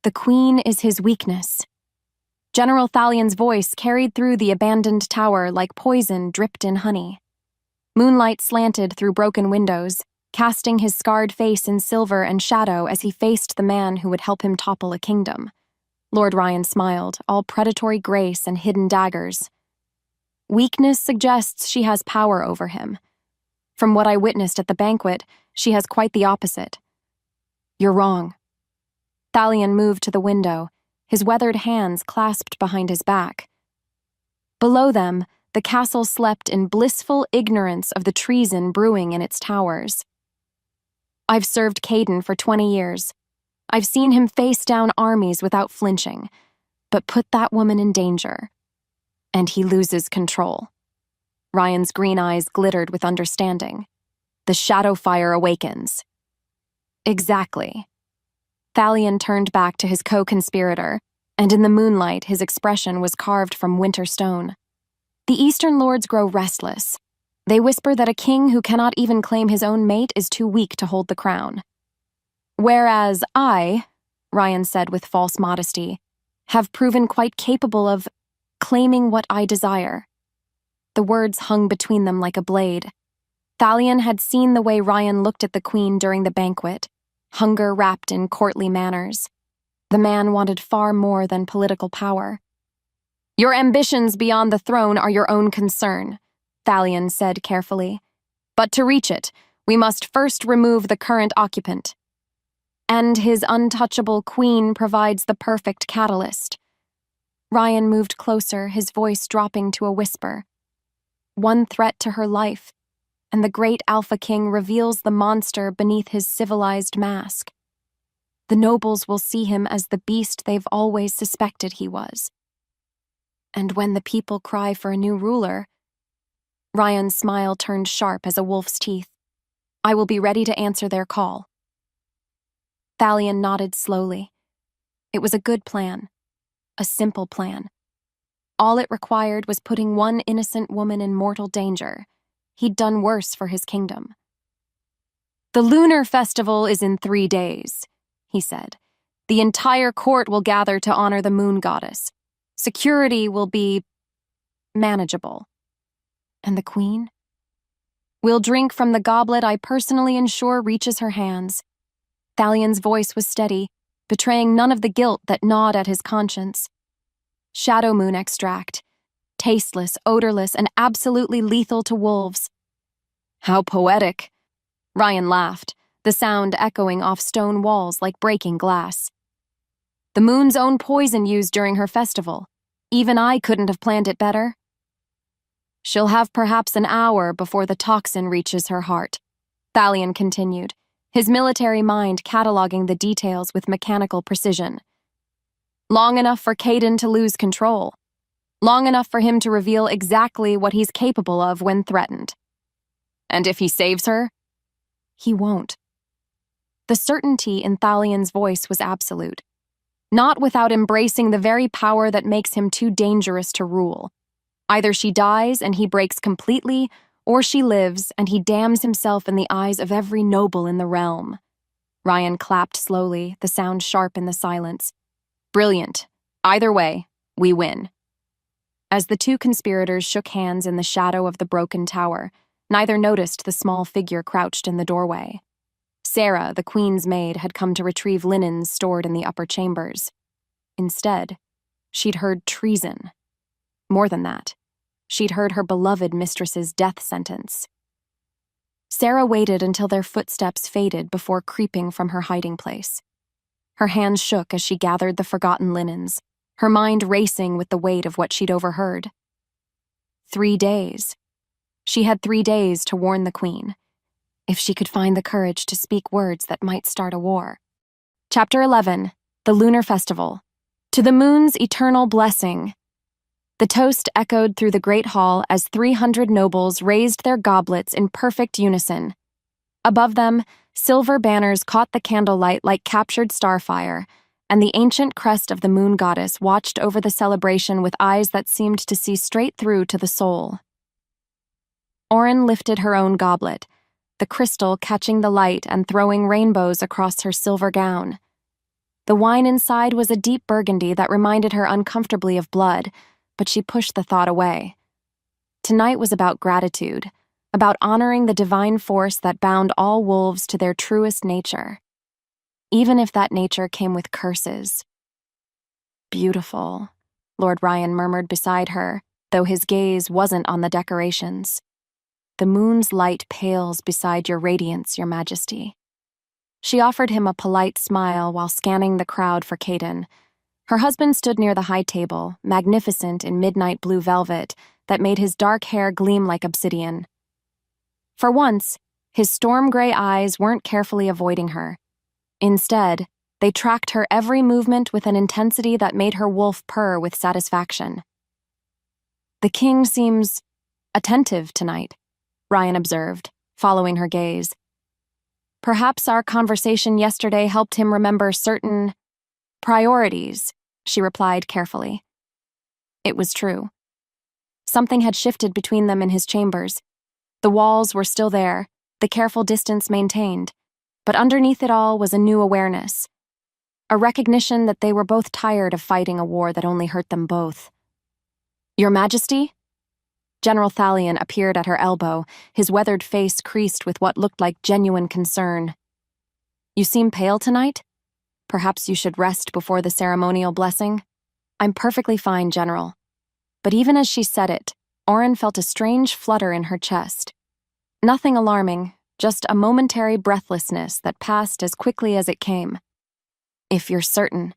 "The Queen is his weakness." General Thalian's voice carried through the abandoned tower like poison dripped in honey. Moonlight slanted through broken windows, casting his scarred face in silver and shadow as he faced the man who would help him topple a kingdom. Lord Ryan smiled, all predatory grace and hidden daggers. "Weakness suggests she has power over him. From what I witnessed at the banquet, she has quite the opposite." "You're wrong." Thalian moved to the window, his weathered hands clasped behind his back. Below them, the castle slept in blissful ignorance of the treason brewing in its towers. "I've served Kaedin for 20 years. I've seen him face down armies without flinching, but put that woman in danger. And he loses control." Ryan's green eyes glittered with understanding. "The shadow fire awakens." "Exactly." Thalian turned back to his co-conspirator, and in the moonlight his expression was carved from winter stone. "The Eastern Lords grow restless. They whisper that a king who cannot even claim his own mate is too weak to hold the crown. Whereas I," Ryan said with false modesty, "have proven quite capable of claiming what I desire." The words hung between them like a blade. Thalian had seen the way Ryan looked at the Queen during the banquet, hunger wrapped in courtly manners. The man wanted far more than political power. "Your ambitions beyond the throne are your own concern," Thalian said carefully. "But to reach it, we must first remove the current occupant. And his untouchable queen provides the perfect catalyst." Ryan moved closer, his voice dropping to a whisper. "One threat to her life, and the great Alpha King reveals the monster beneath his civilized mask. The nobles will see him as the beast they've always suspected he was. And when the people cry for a new ruler," Ryan's smile turned sharp as a wolf's teeth, "I will be ready to answer their call." Thalian nodded slowly. It was a good plan, a simple plan. All it required was putting one innocent woman in mortal danger. He'd done worse for his kingdom. "The lunar festival is in 3 days," he said. "The entire court will gather to honor the moon goddess. Security will be manageable." "And the Queen?" "We'll drink from the goblet I personally ensure reaches her hands." Thalian's voice was steady, betraying none of the guilt that gnawed at his conscience. "Shadow moon extract. Tasteless, odorless, and absolutely lethal to wolves." "How poetic," Ryan laughed, the sound echoing off stone walls like breaking glass. The moon's own poison used during her festival. Even I couldn't have planned it better. She'll have perhaps an hour before the toxin reaches her heart, Thalion continued, his military mind cataloging the details with mechanical precision. Long enough for Kaedin to lose control. Long enough for him to reveal exactly what he's capable of when threatened. And if he saves her, he won't. The certainty in Thalion's voice was absolute, not without embracing the very power that makes him too dangerous to rule. Either she dies and he breaks completely, or she lives and he damns himself in the eyes of every noble in the realm. Ryan clapped slowly, the sound sharp in the silence. Brilliant. Either way, we win. As the two conspirators shook hands in the shadow of the broken tower, neither noticed the small figure crouched in the doorway. Sarah, the queen's maid, had come to retrieve linens stored in the upper chambers. Instead, she'd heard treason. More than that, she'd heard her beloved mistress's death sentence. Sarah waited until their footsteps faded before creeping from her hiding place. Her hands shook as she gathered the forgotten linens, her mind racing with the weight of what she'd overheard. 3 days. She had 3 days to warn the queen, if she could find the courage to speak words that might start a war. Chapter 11, The Lunar Festival. To the moon's eternal blessing. The toast echoed through the great hall as 300 nobles raised their goblets in perfect unison. Above them, silver banners caught the candlelight like captured starfire, and the ancient crest of the moon goddess watched over the celebration with eyes that seemed to see straight through to the soul. Auren lifted her own goblet, the crystal catching the light and throwing rainbows across her silver gown. The wine inside was a deep burgundy that reminded her uncomfortably of blood, but she pushed the thought away. Tonight was about gratitude, about honoring the divine force that bound all wolves to their truest nature, even if that nature came with curses. Beautiful, Lord Ryan murmured beside her, though his gaze wasn't on the decorations. The moon's light pales beside your radiance, your majesty. She offered him a polite smile while scanning the crowd for Kaedin. Her husband stood near the high table, magnificent in midnight blue velvet that made his dark hair gleam like obsidian. For once, his storm-gray eyes weren't carefully avoiding her. Instead, they tracked her every movement with an intensity that made her wolf purr with satisfaction. The king seems attentive tonight, Ryan observed, following her gaze. Perhaps our conversation yesterday helped him remember certain priorities, she replied carefully. It was true. Something had shifted between them in his chambers. The walls were still there, the careful distance maintained, but underneath it all was a new awareness, a recognition that they were both tired of fighting a war that only hurt them both. Your Majesty? General Thalion appeared at her elbow, his weathered face creased with what looked like genuine concern. You seem pale tonight? Perhaps you should rest before the ceremonial blessing? I'm perfectly fine, General. But even as she said it, Auren felt a strange flutter in her chest. Nothing alarming, just a momentary breathlessness that passed as quickly as it came. If you're certain.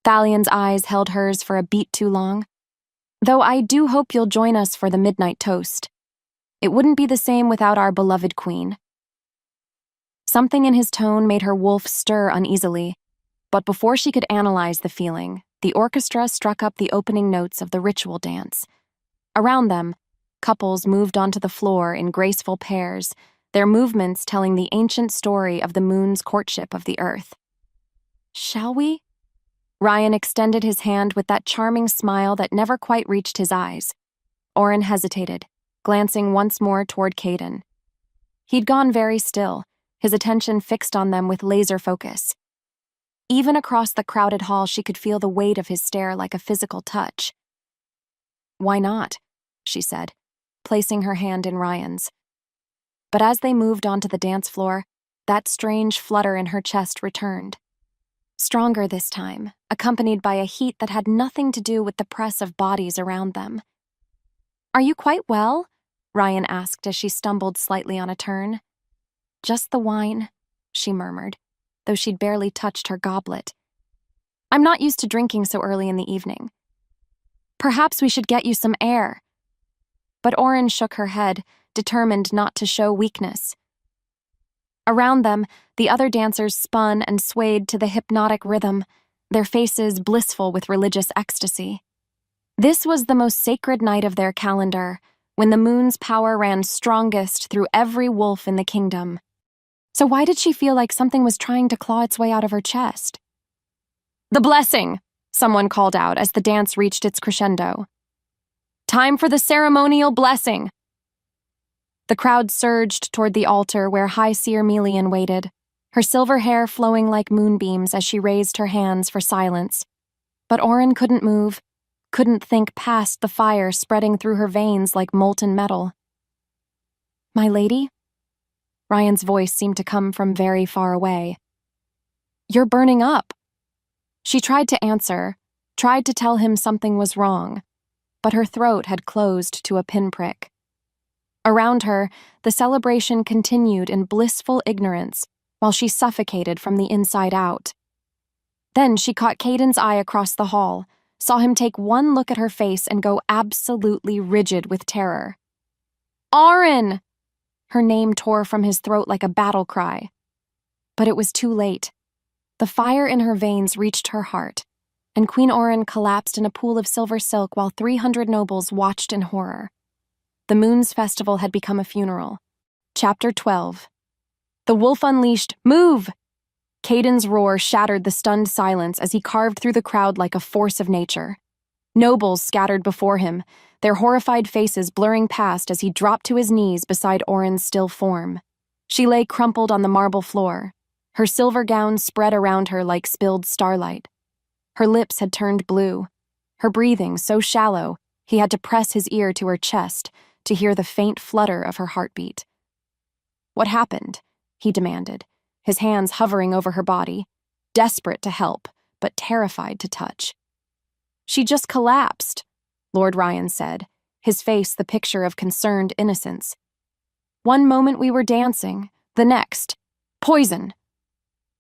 Thalion's eyes held hers for a beat too long. Though I do hope you'll join us for the midnight toast. It wouldn't be the same without our beloved queen. Something in his tone made her wolf stir uneasily, but before she could analyze the feeling, the orchestra struck up the opening notes of the ritual dance. Around them, couples moved onto the floor in graceful pairs, their movements telling the ancient story of the moon's courtship of the earth. Shall we? Ryan extended his hand with that charming smile that never quite reached his eyes. Auren hesitated, glancing once more toward Kaedin. He'd gone very still, his attention fixed on them with laser focus. Even across the crowded hall, she could feel the weight of his stare like a physical touch. Why not? She said, placing her hand in Ryan's. But as they moved onto the dance floor, that strange flutter in her chest returned. Stronger this time, accompanied by a heat that had nothing to do with the press of bodies around them. Are you quite well? Ryan asked as she stumbled slightly on a turn. Just the wine, she murmured, though she'd barely touched her goblet. I'm not used to drinking so early in the evening. Perhaps we should get you some air. But Auren shook her head, determined not to show weakness. Around them, the other dancers spun and swayed to the hypnotic rhythm, their faces blissful with religious ecstasy. This was the most sacred night of their calendar, when the moon's power ran strongest through every wolf in the kingdom. So why did she feel like something was trying to claw its way out of her chest? "The blessing!" someone called out as the dance reached its crescendo. "Time for the ceremonial blessing!" The crowd surged toward the altar where High Seer Melian waited, her silver hair flowing like moonbeams as she raised her hands for silence. But Auren couldn't move, couldn't think past the fire spreading through her veins like molten metal. "My lady?" Ryan's voice seemed to come from very far away. "You're burning up." She tried to answer, tried to tell him something was wrong, but her throat had closed to a pinprick. Around her, the celebration continued in blissful ignorance while she suffocated from the inside out. Then she caught Kaedin's eye across the hall, saw him take one look at her face and go absolutely rigid with terror. "Auren!" Her name tore from his throat like a battle cry. But it was too late. The fire in her veins reached her heart, and Queen Auren collapsed in a pool of silver silk while 300 nobles watched in horror. The moon's festival had become a funeral. Chapter 12. The wolf unleashed, "Move!" Kaedin's roar shattered the stunned silence as he carved through the crowd like a force of nature. Nobles scattered before him, their horrified faces blurring past as he dropped to his knees beside Auren's still form. She lay crumpled on the marble floor, her silver gown spread around her like spilled starlight. Her lips had turned blue, her breathing so shallow he had to press his ear to her chest to hear the faint flutter of her heartbeat. "What happened?" he demanded, his hands hovering over her body, desperate to help, but terrified to touch. "She just collapsed," Lord Ryan said, his face the picture of concerned innocence. "One moment we were dancing, the next, poison."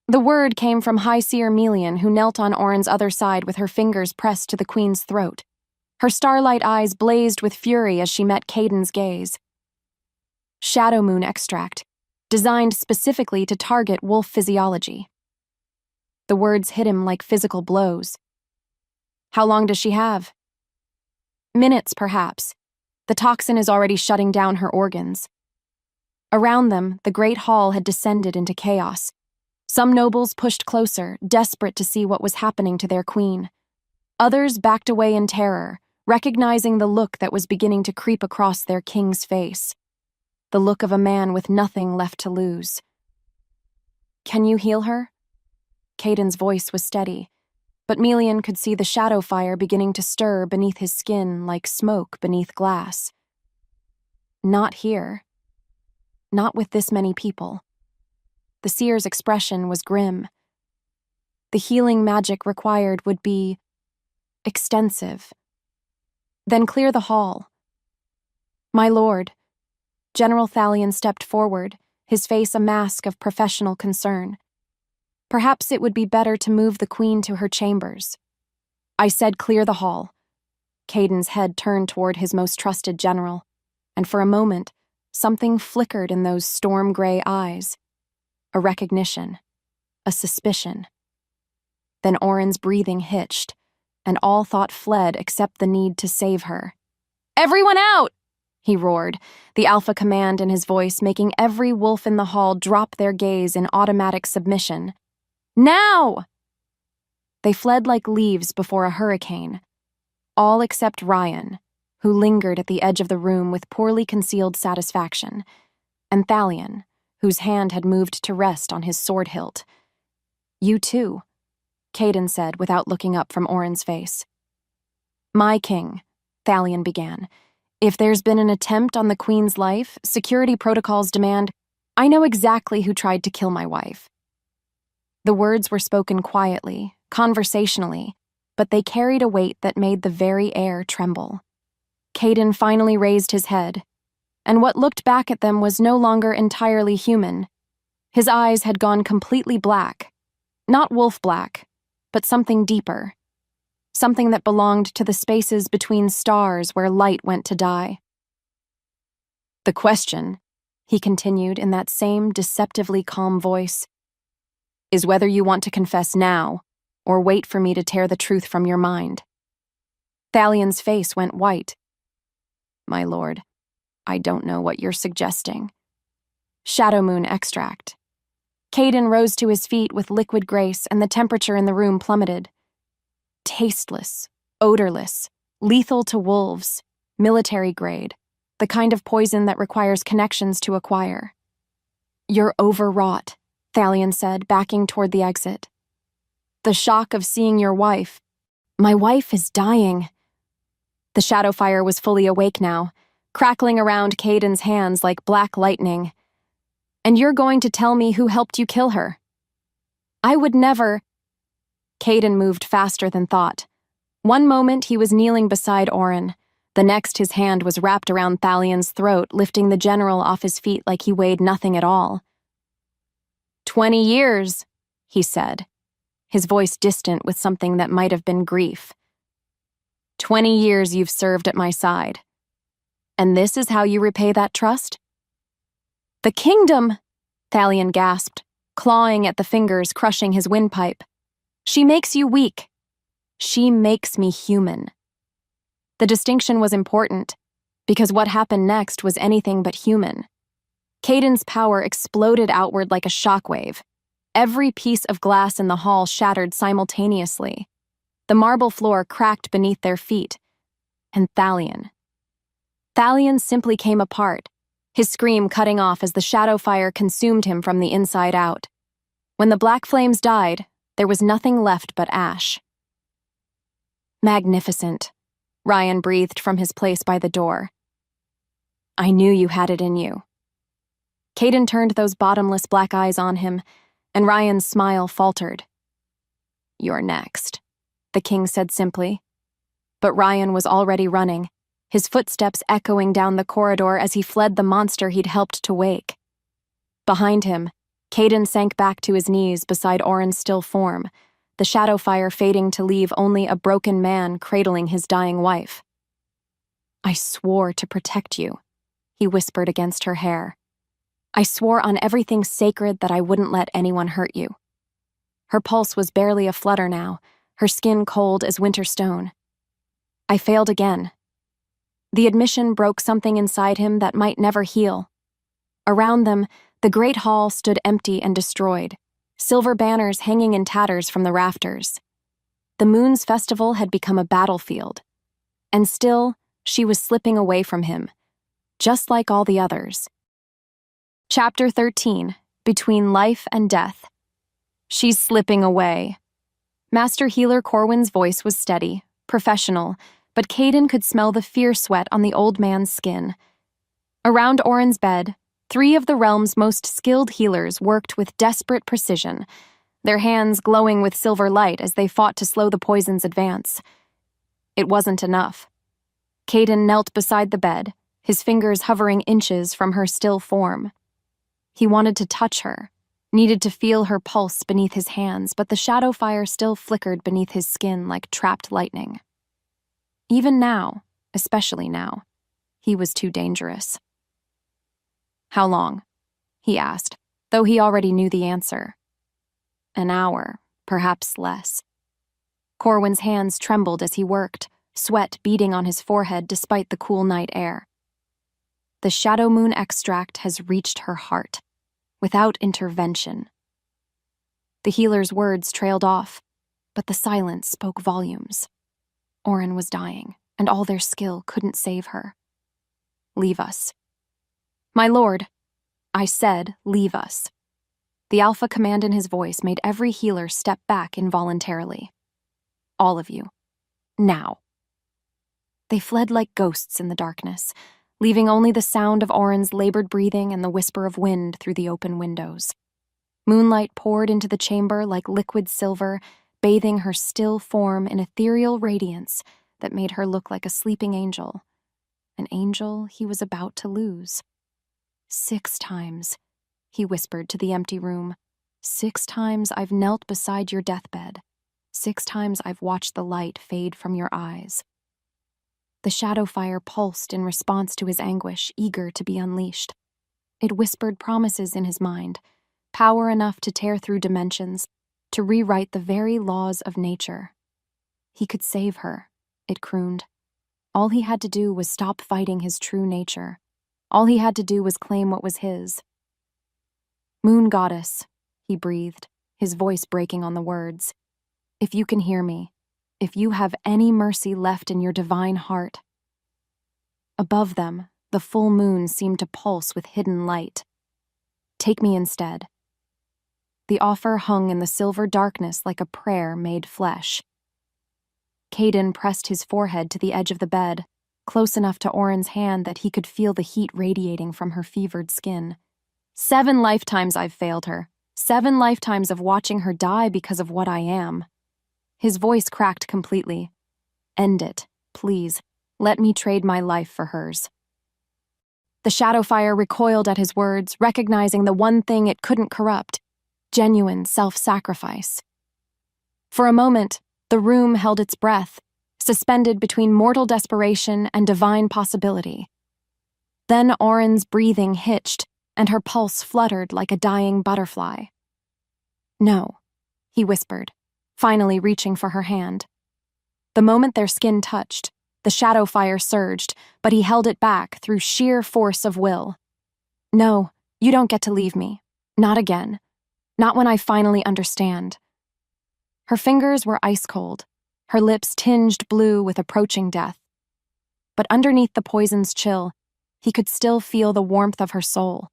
The word came from High Seer Melian, who knelt on Auren's other side with her fingers pressed to the queen's throat. Her starlight eyes blazed with fury as she met Kaedin's gaze. "Shadow moon extract, designed specifically to target wolf physiology." The words hit him like physical blows. "How long does she have?" "Minutes, perhaps. The toxin is already shutting down her organs." Around them, the great hall had descended into chaos. Some nobles pushed closer, desperate to see what was happening to their queen. Others backed away in terror, recognizing the look that was beginning to creep across their king's face. The look of a man with nothing left to lose. "Can you heal her?" Kaedin's voice was steady, but Melian could see the shadow fire beginning to stir beneath his skin like smoke beneath glass. "Not here. Not with this many people." The seer's expression was grim. The healing magic required would be extensive. "Then clear the hall." "My lord." General Thalion stepped forward, his face a mask of professional concern. "Perhaps it would be better to move the queen to her chambers." "I said clear the hall." Kaedin's head turned toward his most trusted general, and for a moment, something flickered in those storm-gray eyes. A recognition, a suspicion. Then Auren's breathing hitched, and all thought fled except the need to save her. "Everyone out!" he roared, the alpha command in his voice making every wolf in the hall drop their gaze in automatic submission. "Now!" They fled like leaves before a hurricane, all except Ryan, who lingered at the edge of the room with poorly concealed satisfaction, and Thalion, whose hand had moved to rest on his sword hilt. "You too," Kaedin said without looking up from Auren's face. "My king," Thalion began, "if there's been an attempt on the queen's life, security protocols demand, I know exactly who tried to kill my wife." The words were spoken quietly, conversationally, but they carried a weight that made the very air tremble. Kaedin finally raised his head, and what looked back at them was no longer entirely human. His eyes had gone completely black. Not wolf black, but something deeper. Something that belonged to the spaces between stars where light went to die. "The question," he continued in that same deceptively calm voice, "is whether you want to confess now or wait for me to tear the truth from your mind." Thalion's face went white. "My lord, I don't know what you're suggesting." Shadow moon extract. Kaedin rose to his feet with liquid grace, and the temperature in the room plummeted. Tasteless, odorless, lethal to wolves, military grade, the kind of poison that requires connections to acquire. "You're overwrought," Thalion said, backing toward the exit. "The shock of seeing your wife." "My wife is dying." The shadow fire was fully awake now, crackling around Kaedin's hands like black lightning. "And you're going to tell me who helped you kill her?" "I would never—" Kaedin moved faster than thought. One moment he was kneeling beside Auren. The next his hand was wrapped around Thalion's throat, lifting the general off his feet like he weighed nothing at all. 20 years, he said, his voice distant with something that might have been grief. 20 years you've served at my side. And this is how you repay that trust? "The kingdom," Thalion gasped, clawing at the fingers crushing his windpipe. "She makes you weak. She makes me human." The distinction was important, because what happened next was anything but human. Kaedin's power exploded outward like a shockwave. Every piece of glass in the hall shattered simultaneously. The marble floor cracked beneath their feet. And Thalion simply came apart, his scream cutting off as the shadow fire consumed him from the inside out. When the black flames died, there was nothing left but ash. "Magnificent," Ryan breathed from his place by the door. "I knew you had it in you." Kaedin turned those bottomless black eyes on him, and Ryan's smile faltered. "You're next," the king said simply. But Ryan was already running, his footsteps echoing down the corridor as he fled the monster he'd helped to wake. Behind him, Kaedin sank back to his knees beside Auren's still form, the shadow fire fading to leave only a broken man cradling his dying wife. "I swore to protect you," he whispered against her hair. "I swore on everything sacred that I wouldn't let anyone hurt you." Her pulse was barely a flutter now, her skin cold as winter stone. "I failed again." The admission broke something inside him that might never heal. Around them, the great hall stood empty and destroyed, silver banners hanging in tatters from the rafters. The moon's festival had become a battlefield. And still, she was slipping away from him, just like all the others. Chapter 13, Between Life and Death. "She's slipping away." Master Healer Corwin's voice was steady, professional, but Kaedin could smell the fear sweat on the old man's skin. Around Auren's bed, 3 of the realm's most skilled healers worked with desperate precision, their hands glowing with silver light as they fought to slow the poison's advance. It wasn't enough. Kaedin knelt beside the bed, his fingers hovering inches from her still form. He wanted to touch her, needed to feel her pulse beneath his hands, but the shadow fire still flickered beneath his skin like trapped lightning. Even now, especially now, he was too dangerous. "How long?" he asked, though he already knew the answer. "An hour, perhaps less." Corwin's hands trembled as he worked, sweat beading on his forehead despite the cool night air. "The shadow moon extract has reached her heart, without intervention." The healer's words trailed off, but the silence spoke volumes. Auren was dying, and all their skill couldn't save her. "Leave us." "My lord," I said, "leave us." The alpha command in his voice made every healer step back involuntarily. "All of you. Now." They fled like ghosts in the darkness, leaving only the sound of Auren's labored breathing and the whisper of wind through the open windows. Moonlight poured into the chamber like liquid silver, bathing her still form in ethereal radiance that made her look like a sleeping angel, an angel he was about to lose. 6 times, he whispered to the empty room. 6 times I've knelt beside your deathbed. 6 times I've watched the light fade from your eyes. The shadow fire pulsed in response to his anguish, eager to be unleashed. It whispered promises in his mind, power enough to tear through dimensions, to rewrite the very laws of nature. He could save her, it crooned. All he had to do was stop fighting his true nature. All he had to do was claim what was his. Moon goddess, he breathed, his voice breaking on the words. If you can hear me, if you have any mercy left in your divine heart. Above them, the full moon seemed to pulse with hidden light. Take me instead. The offer hung in the silver darkness like a prayer made flesh. Kaedin pressed his forehead to the edge of the bed, close enough to Auren's hand that he could feel the heat radiating from her fevered skin. 7 lifetimes I've failed her. 7 lifetimes of watching her die because of what I am. His voice cracked completely. End it, please. Let me trade my life for hers. The shadow fire recoiled at his words, recognizing the one thing it couldn't corrupt: genuine self-sacrifice. For a moment, the room held its breath, suspended between mortal desperation and divine possibility. Then Auren's breathing hitched, and her pulse fluttered like a dying butterfly. No, he whispered, finally reaching for her hand. The moment their skin touched, the shadow fire surged, but he held it back through sheer force of will. No, you don't get to leave me. Not again. Not when I finally understand. Her fingers were ice cold, her lips tinged blue with approaching death. But underneath the poison's chill, he could still feel the warmth of her soul,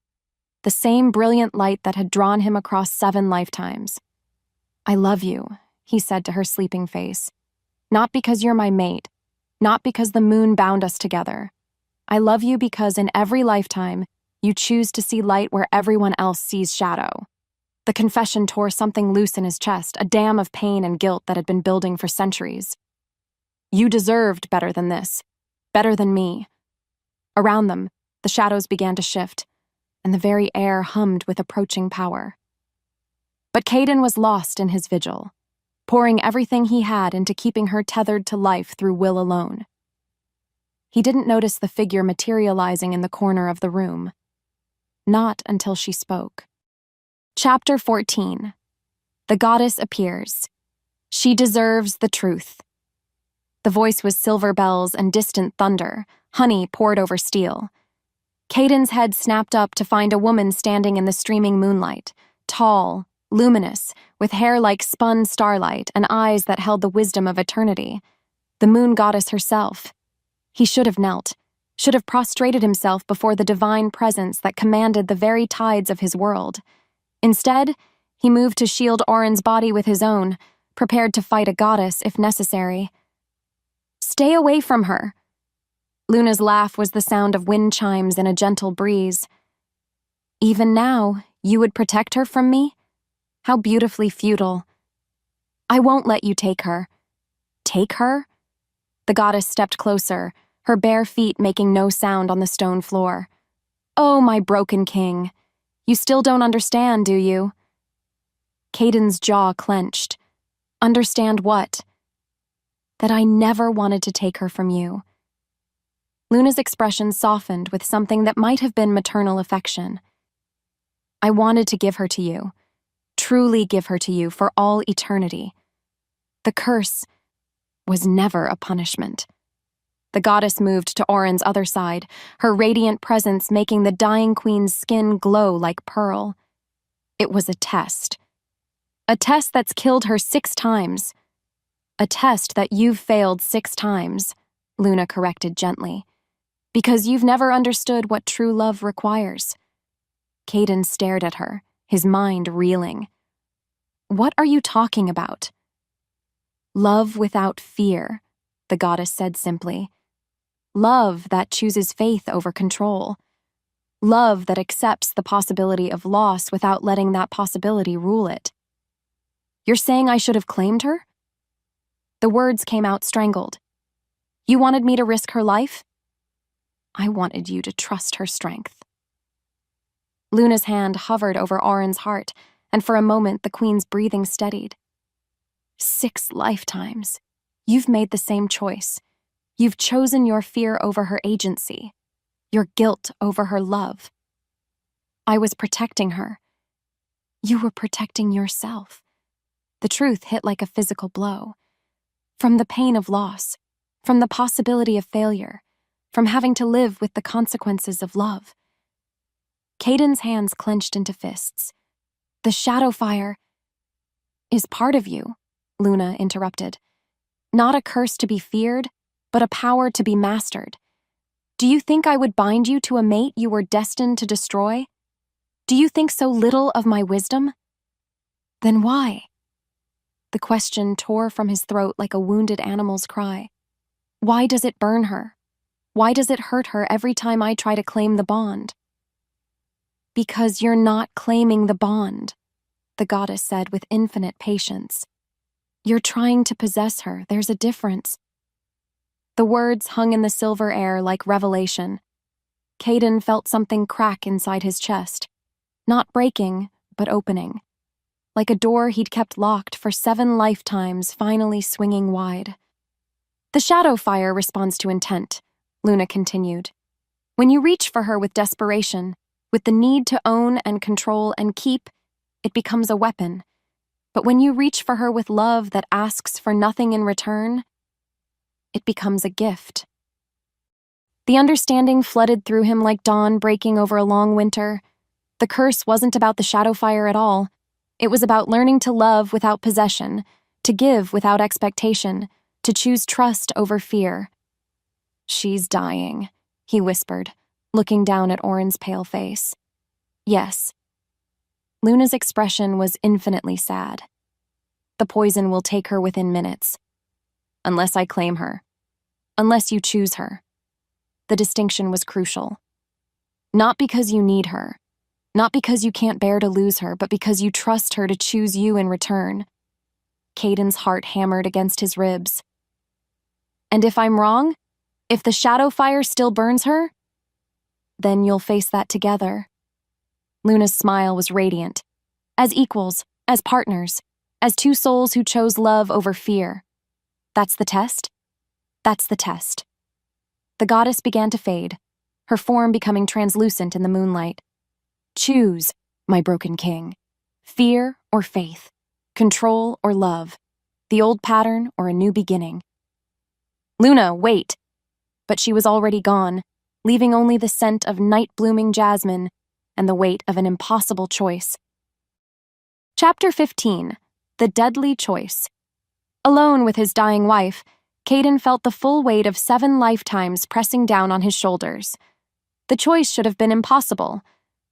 the same brilliant light that had drawn him across 7 lifetimes. I love you, he said to her sleeping face. Not because you're my mate, not because the moon bound us together. I love you because in every lifetime, you choose to see light where everyone else sees shadow. The confession tore something loose in his chest, a dam of pain and guilt that had been building for centuries. You deserved better than this, better than me. Around them, the shadows began to shift, and the very air hummed with approaching power. But Kaedin was lost in his vigil, pouring everything he had into keeping her tethered to life through will alone. He didn't notice the figure materializing in the corner of the room. Not until she spoke. Chapter 14. The goddess appears. She deserves the truth. The voice was silver bells and distant thunder, honey poured over steel. Kaedin's head snapped up to find a woman standing in the streaming moonlight, tall, luminous, with hair like spun starlight and eyes that held the wisdom of eternity. The moon goddess herself. He should have knelt, should have prostrated himself before the divine presence that commanded the very tides of his world. Instead, he moved to shield Auren's body with his own, prepared to fight a goddess if necessary. Stay away from her. Luna's laugh was the sound of wind chimes in a gentle breeze. Even now, you would protect her from me? How beautifully futile. I won't let you take her. Take her? The goddess stepped closer, her bare feet making no sound on the stone floor. Oh, my broken king. You still don't understand, do you? Kaedin's jaw clenched. Understand what? That I never wanted to take her from you. Luna's expression softened with something that might have been maternal affection. I wanted to give her to you, truly give her to you for all eternity. The curse was never a punishment. The goddess moved to Auren's other side, her radiant presence making the dying queen's skin glow like pearl. It was a test. A test that's killed her 6 times. A test that you've failed 6 times, Luna corrected gently. Because you've never understood what true love requires. Kaedin stared at her, his mind reeling. What are you talking about? Love without fear, the goddess said simply. Love that chooses faith over control. Love that accepts the possibility of loss without letting that possibility rule it. You're saying I should have claimed her? The words came out strangled. You wanted me to risk her life? I wanted you to trust her strength. Luna's hand hovered over Auren's heart, and for a moment the queen's breathing steadied. 6 lifetimes. You've made the same choice. You've chosen your fear over her agency, your guilt over her love. I was protecting her. You were protecting yourself. The truth hit like a physical blow. From the pain of loss, from the possibility of failure, from having to live with the consequences of love. Kaedin's hands clenched into fists. The shadow fire is part of you, Luna interrupted. Not a curse to be feared, but a power to be mastered. Do you think I would bind you to a mate you were destined to destroy? Do you think so little of my wisdom? Then why? The question tore from his throat like a wounded animal's cry. Why does it burn her? Why does it hurt her every time I try to claim the bond? Because you're not claiming the bond, the goddess said with infinite patience. You're trying to possess her, there's a difference. The words hung in the silver air like revelation. Kaedin felt something crack inside his chest. Not breaking, but opening. Like a door he'd kept locked for 7 lifetimes finally swinging wide. The shadow fire responds to intent, Luna continued. When you reach for her with desperation, with the need to own and control and keep, it becomes a weapon. But when you reach for her with love that asks for nothing in return, it becomes a gift. The understanding flooded through him like dawn breaking over a long winter. The curse wasn't about the shadow fire at all. It was about learning to love without possession, to give without expectation, to choose trust over fear. She's dying, he whispered, looking down at Auren's pale face. Yes. Luna's expression was infinitely sad. The poison will take her within minutes. Unless I claim her. Unless you choose her. The distinction was crucial. Not because you need her. Not because you can't bear to lose her, but because you trust her to choose you in return. Kaedin's heart hammered against his ribs. And if I'm wrong, if the shadow fire still burns her, then you'll face that together. Luna's smile was radiant. As equals, as partners, as 2 souls who chose love over fear. That's the test? That's the test. The goddess began to fade, her form becoming translucent in the moonlight. Choose, my broken king. Fear or faith, control or love, the old pattern or a new beginning. Luna, wait! But she was already gone, leaving only the scent of night-blooming jasmine and the weight of an impossible choice. Chapter 15. The Deadly Choice. Alone with his dying wife, Kaedin felt the full weight of 7 lifetimes pressing down on his shoulders. The choice should have been impossible.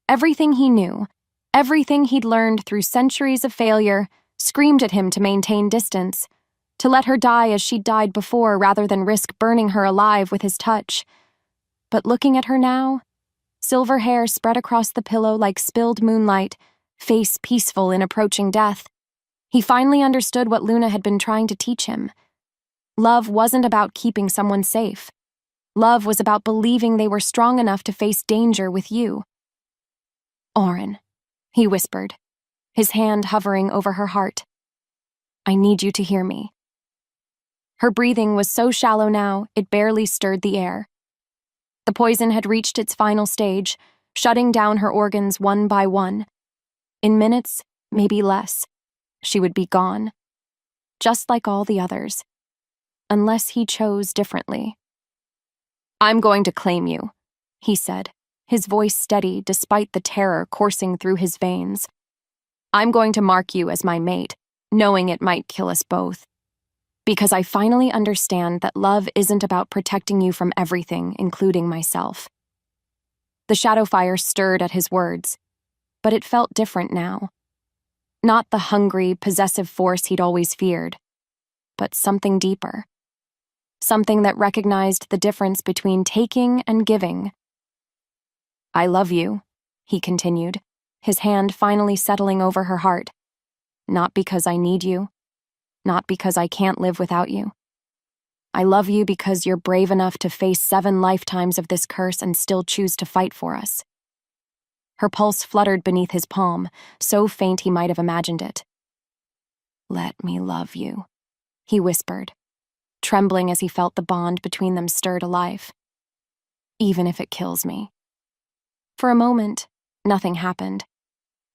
Everything he knew, everything he'd learned through centuries of failure, screamed at him to maintain distance, to let her die as she'd died before rather than risk burning her alive with his touch. But looking at her now, silver hair spread across the pillow like spilled moonlight, face peaceful in approaching death, he finally understood what Luna had been trying to teach him. Love wasn't about keeping someone safe. Love was about believing they were strong enough to face danger with you. Auren, he whispered, his hand hovering over her heart. I need you to hear me. Her breathing was so shallow now, it barely stirred the air. The poison had reached its final stage, shutting down her organs one by one. In minutes, maybe less, she would be gone. Just like all the others. Unless he chose differently. I'm going to claim you, he said, his voice steady despite the terror coursing through his veins. I'm going to mark you as my mate, knowing it might kill us both. Because I finally understand that love isn't about protecting you from everything, including myself. The shadow fire stirred at his words, but it felt different now. Not the hungry, possessive force he'd always feared, but something deeper. Something that recognized the difference between taking and giving. I love you, he continued, his hand finally settling over her heart. Not because I need you, not because I can't live without you. I love you because you're brave enough to face 7 lifetimes of this curse and still choose to fight for us. Her pulse fluttered beneath his palm, so faint he might have imagined it. "Let me love you," he whispered, trembling as he felt the bond between them stirred alive. "Even if it kills me." For a moment, nothing happened.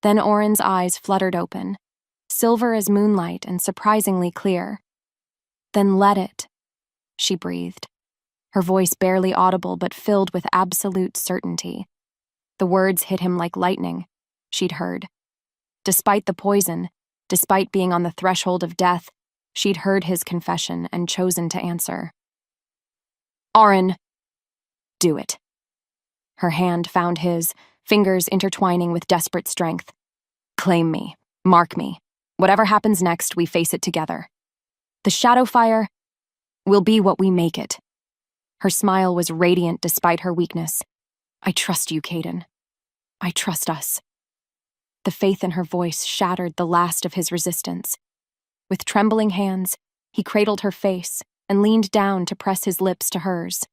Then Auren's eyes fluttered open, silver as moonlight and surprisingly clear. "Then let it," she breathed, her voice barely audible but filled with absolute certainty. The words hit him like lightning, she'd heard. Despite the poison, despite being on the threshold of death, she'd heard his confession and chosen to answer. "Auren, do it." Her hand found his, fingers intertwining with desperate strength. "Claim me, mark me. Whatever happens next, we face it together. The shadow fire will be what we make it." Her smile was radiant despite her weakness. "I trust you, Kaedin. I trust us." The faith in her voice shattered the last of his resistance. With trembling hands, he cradled her face and leaned down to press his lips to hers.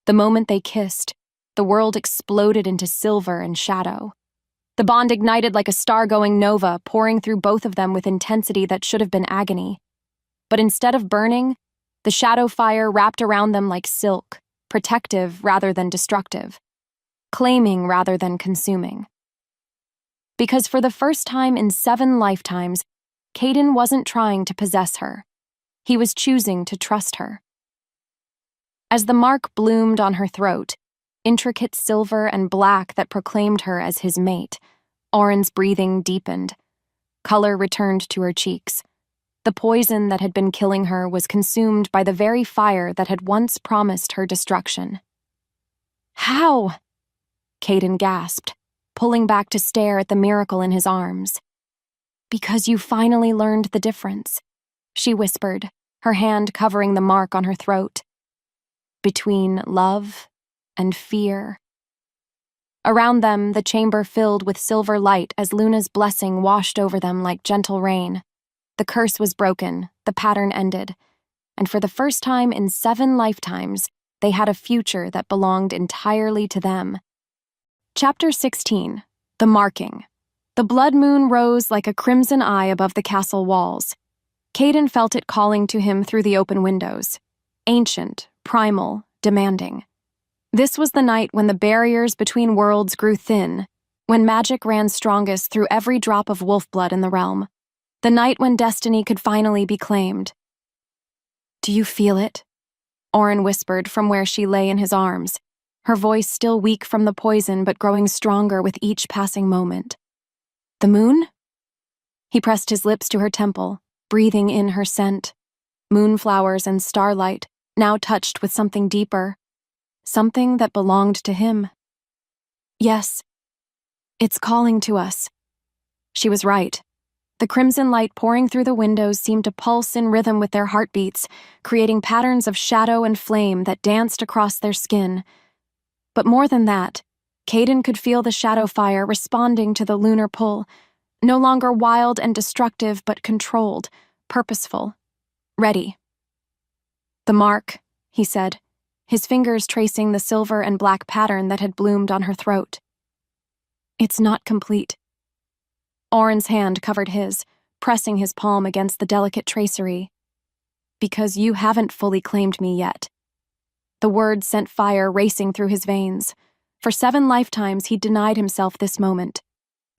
The moment they kissed, the world exploded into silver and shadow. The bond ignited like a star-going nova, pouring through both of them with intensity that should have been agony. But instead of burning, the shadow fire wrapped around them like silk, protective rather than destructive, claiming rather than consuming. Because for the first time in 7 lifetimes, Kaedin wasn't trying to possess her. He was choosing to trust her. As the mark bloomed on her throat, intricate silver and black that proclaimed her as his mate, Auren's breathing deepened. Color returned to her cheeks. The poison that had been killing her was consumed by the very fire that had once promised her destruction. "How?" Kaedin gasped, pulling back to stare at the miracle in his arms. "Because you finally learned the difference," she whispered, her hand covering the mark on her throat. "Between love and fear." Around them, the chamber filled with silver light as Luna's blessing washed over them like gentle rain. The curse was broken, the pattern ended, and for the first time in 7 lifetimes, they had a future that belonged entirely to them. Chapter 16. The Marking. The blood moon rose like a crimson eye above the castle walls. Kaedin felt it calling to him through the open windows. Ancient, primal, demanding. This was the night when the barriers between worlds grew thin, when magic ran strongest through every drop of wolf blood in the realm. The night when destiny could finally be claimed. "Do you feel it?" Auren whispered from where she lay in his arms, her voice still weak from the poison but growing stronger with each passing moment. "The moon?" He pressed his lips to her temple, breathing in her scent. Moonflowers and starlight, now touched with something deeper. Something that belonged to him. "Yes. It's calling to us." She was right. The crimson light pouring through the windows seemed to pulse in rhythm with their heartbeats, creating patterns of shadow and flame that danced across their skin. But more than that, Kaedin could feel the shadow fire responding to the lunar pull, no longer wild and destructive but controlled, purposeful, ready. "The mark," he said, his fingers tracing the silver and black pattern that had bloomed on her throat. "It's not complete." Auren's hand covered his, pressing his palm against the delicate tracery. "Because you haven't fully claimed me yet." The words sent fire racing through his veins. For 7 lifetimes he'd denied himself this moment.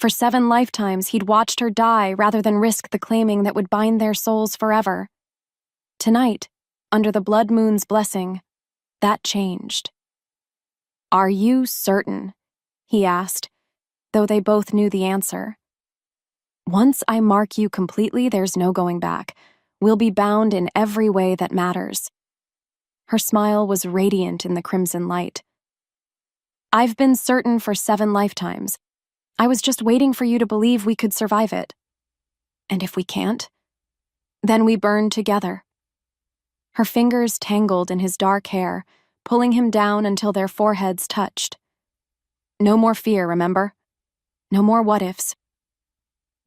For 7 lifetimes he'd watched her die rather than risk the claiming that would bind their souls forever. Tonight, under the blood moon's blessing, that changed. "Are you certain?" he asked, though they both knew the answer. "Once I mark you completely, there's no going back. We'll be bound in every way that matters." Her smile was radiant in the crimson light. "I've been certain for 7 lifetimes. I was just waiting for you to believe we could survive it. And if we can't, then we burn together." Her fingers tangled in his dark hair, pulling him down until their foreheads touched. "No more fear, remember? No more what-ifs."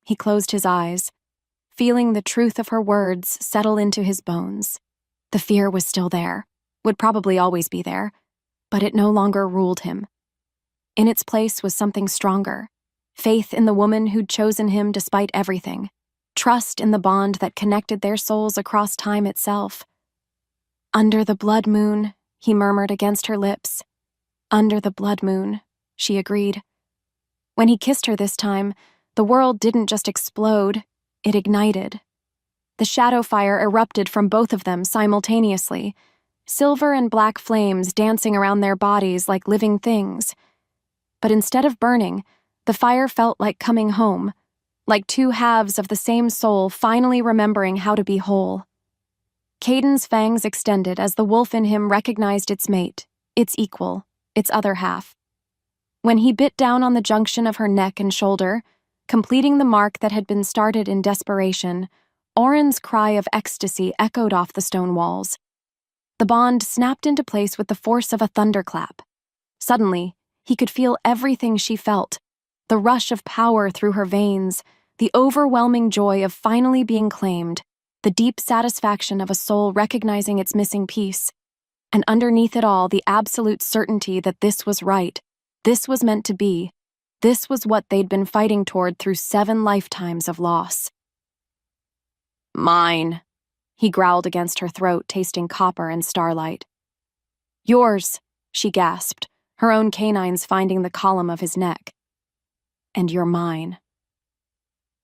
He closed his eyes, feeling the truth of her words settle into his bones. The fear was still there, would probably always be there, but it no longer ruled him. In its place was something stronger. Faith in the woman who'd chosen him despite everything. Trust in the bond that connected their souls across time itself. "Under the blood moon," he murmured against her lips. "Under the blood moon," she agreed. When he kissed her this time, the world didn't just explode, it ignited. The shadow fire erupted from both of them simultaneously, silver and black flames dancing around their bodies like living things. But instead of burning, the fire felt like coming home, like two halves of the same soul finally remembering how to be whole. Kaedin's fangs extended as the wolf in him recognized its mate, its equal, its other half. When he bit down on the junction of her neck and shoulder, completing the mark that had been started in desperation, Auren's cry of ecstasy echoed off the stone walls. The bond snapped into place with the force of a thunderclap. Suddenly, he could feel everything she felt, the rush of power through her veins, the overwhelming joy of finally being claimed, the deep satisfaction of a soul recognizing its missing piece, and underneath it all, the absolute certainty that this was right, this was meant to be, this was what they'd been fighting toward through 7 lifetimes of loss. "Mine," he growled against her throat, tasting copper and starlight. "Yours," she gasped, her own canines finding the column of his neck. "And you're mine."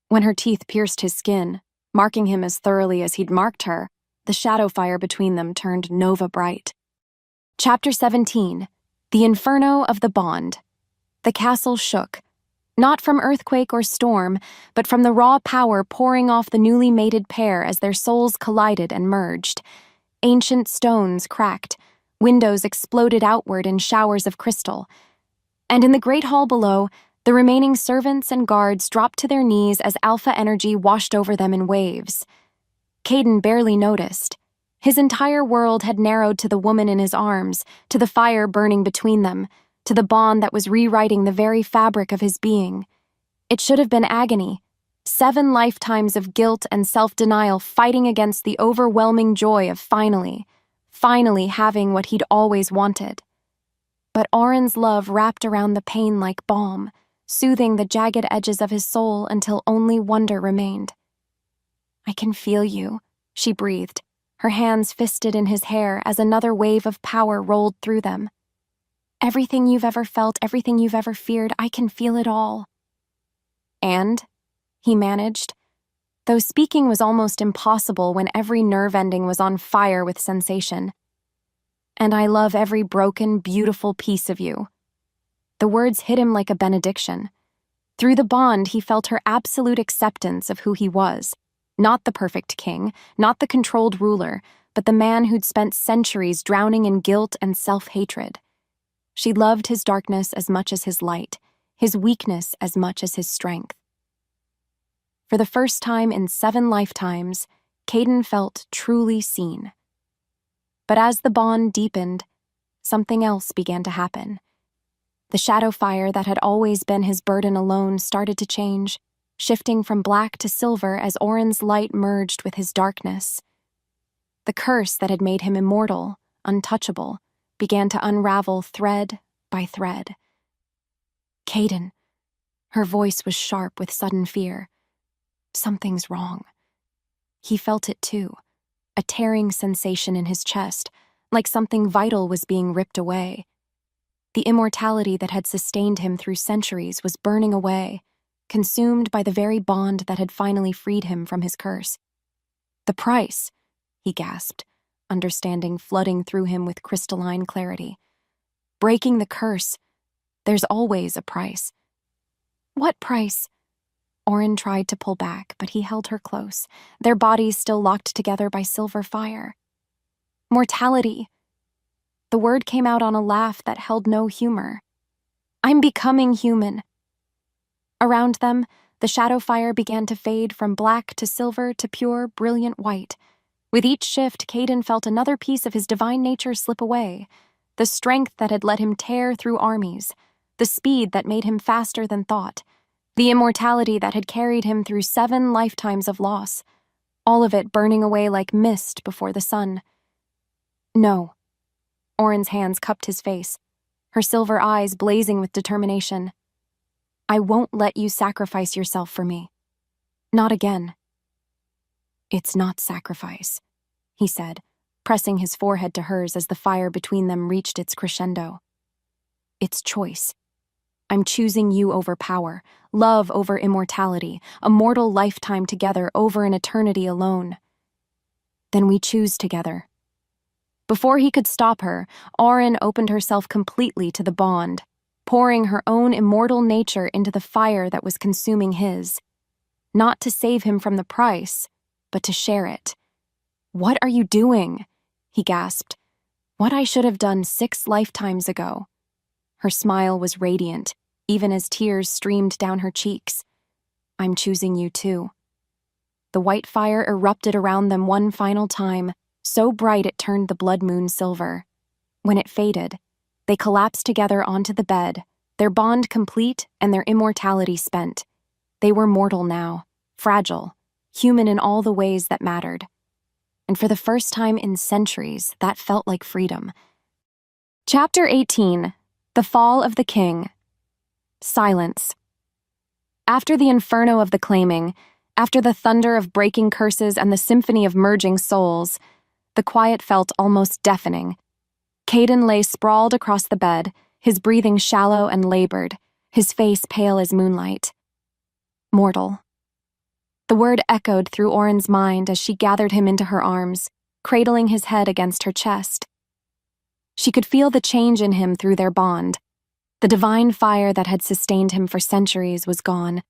When her teeth pierced his skin, marking him as thoroughly as he'd marked her, the shadow fire between them turned nova bright. Chapter 17. The Inferno of the Bond. The castle shook, not from earthquake or storm, but from the raw power pouring off the newly mated pair as their souls collided and merged. Ancient stones cracked, windows exploded outward in showers of crystal, and in the great hall below, the remaining servants and guards dropped to their knees as alpha energy washed over them in waves. Kaedin barely noticed. His entire world had narrowed to the woman in his arms, to the fire burning between them, to the bond that was rewriting the very fabric of his being. It should have been agony, 7 lifetimes of guilt and self-denial fighting against the overwhelming joy of finally having what he'd always wanted. But Auren's love wrapped around the pain like balm, soothing the jagged edges of his soul until only wonder remained. "I can feel you," she breathed, her hands fisted in his hair as another wave of power rolled through them. "Everything you've ever felt, everything you've ever feared, I can feel it all." "And?" he managed, though speaking was almost impossible when every nerve ending was on fire with sensation. "And I love every broken, beautiful piece of you." The words hit him like a benediction. Through the bond, he felt her absolute acceptance of who he was. Not the perfect king, not the controlled ruler, but the man who'd spent centuries drowning in guilt and self-hatred. She loved his darkness as much as his light, his weakness as much as his strength. For the first time in 7 lifetimes, Kaedin felt truly seen. But as the bond deepened, something else began to happen. The shadow fire that had always been his burden alone started to change, shifting from black to silver as Auren's light merged with his darkness. The curse that had made him immortal, untouchable, began to unravel thread by thread. "Kaedin." Her voice was sharp with sudden fear. "Something's wrong." He felt it too, a tearing sensation in his chest, like something vital was being ripped away. The immortality that had sustained him through centuries was burning away, consumed by the very bond that had finally freed him from his curse. "The price," he gasped, understanding flooding through him with crystalline clarity. "Breaking the curse. There's always a price." "What price?" Auren tried to pull back, but he held her close, their bodies still locked together by silver fire. "Mortality." The word came out on a laugh that held no humor. "I'm becoming human." Around them, the shadow fire began to fade from black to silver to pure, brilliant white. With each shift, Kaedin felt another piece of his divine nature slip away, the strength that had let him tear through armies, the speed that made him faster than thought, the immortality that had carried him through 7 lifetimes of loss, all of it burning away like mist before the sun. "No." Auren's hands cupped his face. her silver eyes blazing with determination. "I won't let you sacrifice yourself for me. Not again." "It's not sacrifice," he said, pressing his forehead to hers as the fire between them reached its crescendo. "It's choice. I'm choosing you over power, love over immortality, a mortal lifetime together over an eternity alone. Then we choose together." Before he could stop her, Auren opened herself completely to the bond, pouring her own immortal nature into the fire that was consuming his. Not to save him from the price, but to share it. "What are you doing?" he gasped. "What I should have done 6 lifetimes ago." Her smile was radiant, even as tears streamed down her cheeks. "I'm choosing you too." The white fire erupted around them one final time, so bright it turned the blood moon silver. When it faded, they collapsed together onto the bed, their bond complete and their immortality spent. They were mortal now, fragile, human in all the ways that mattered. And for the first time in centuries, that felt like freedom. Chapter 18. The Fall of the King. Silence. After the inferno of the claiming, after the thunder of breaking curses and the symphony of merging souls, the quiet felt almost deafening. Kaedin lay sprawled across the bed, his breathing shallow and labored, his face pale as moonlight. Mortal. The word echoed through Auren's mind as she gathered him into her arms, cradling his head against her chest. She could feel the change in him through their bond. The divine fire that had sustained him for centuries was gone,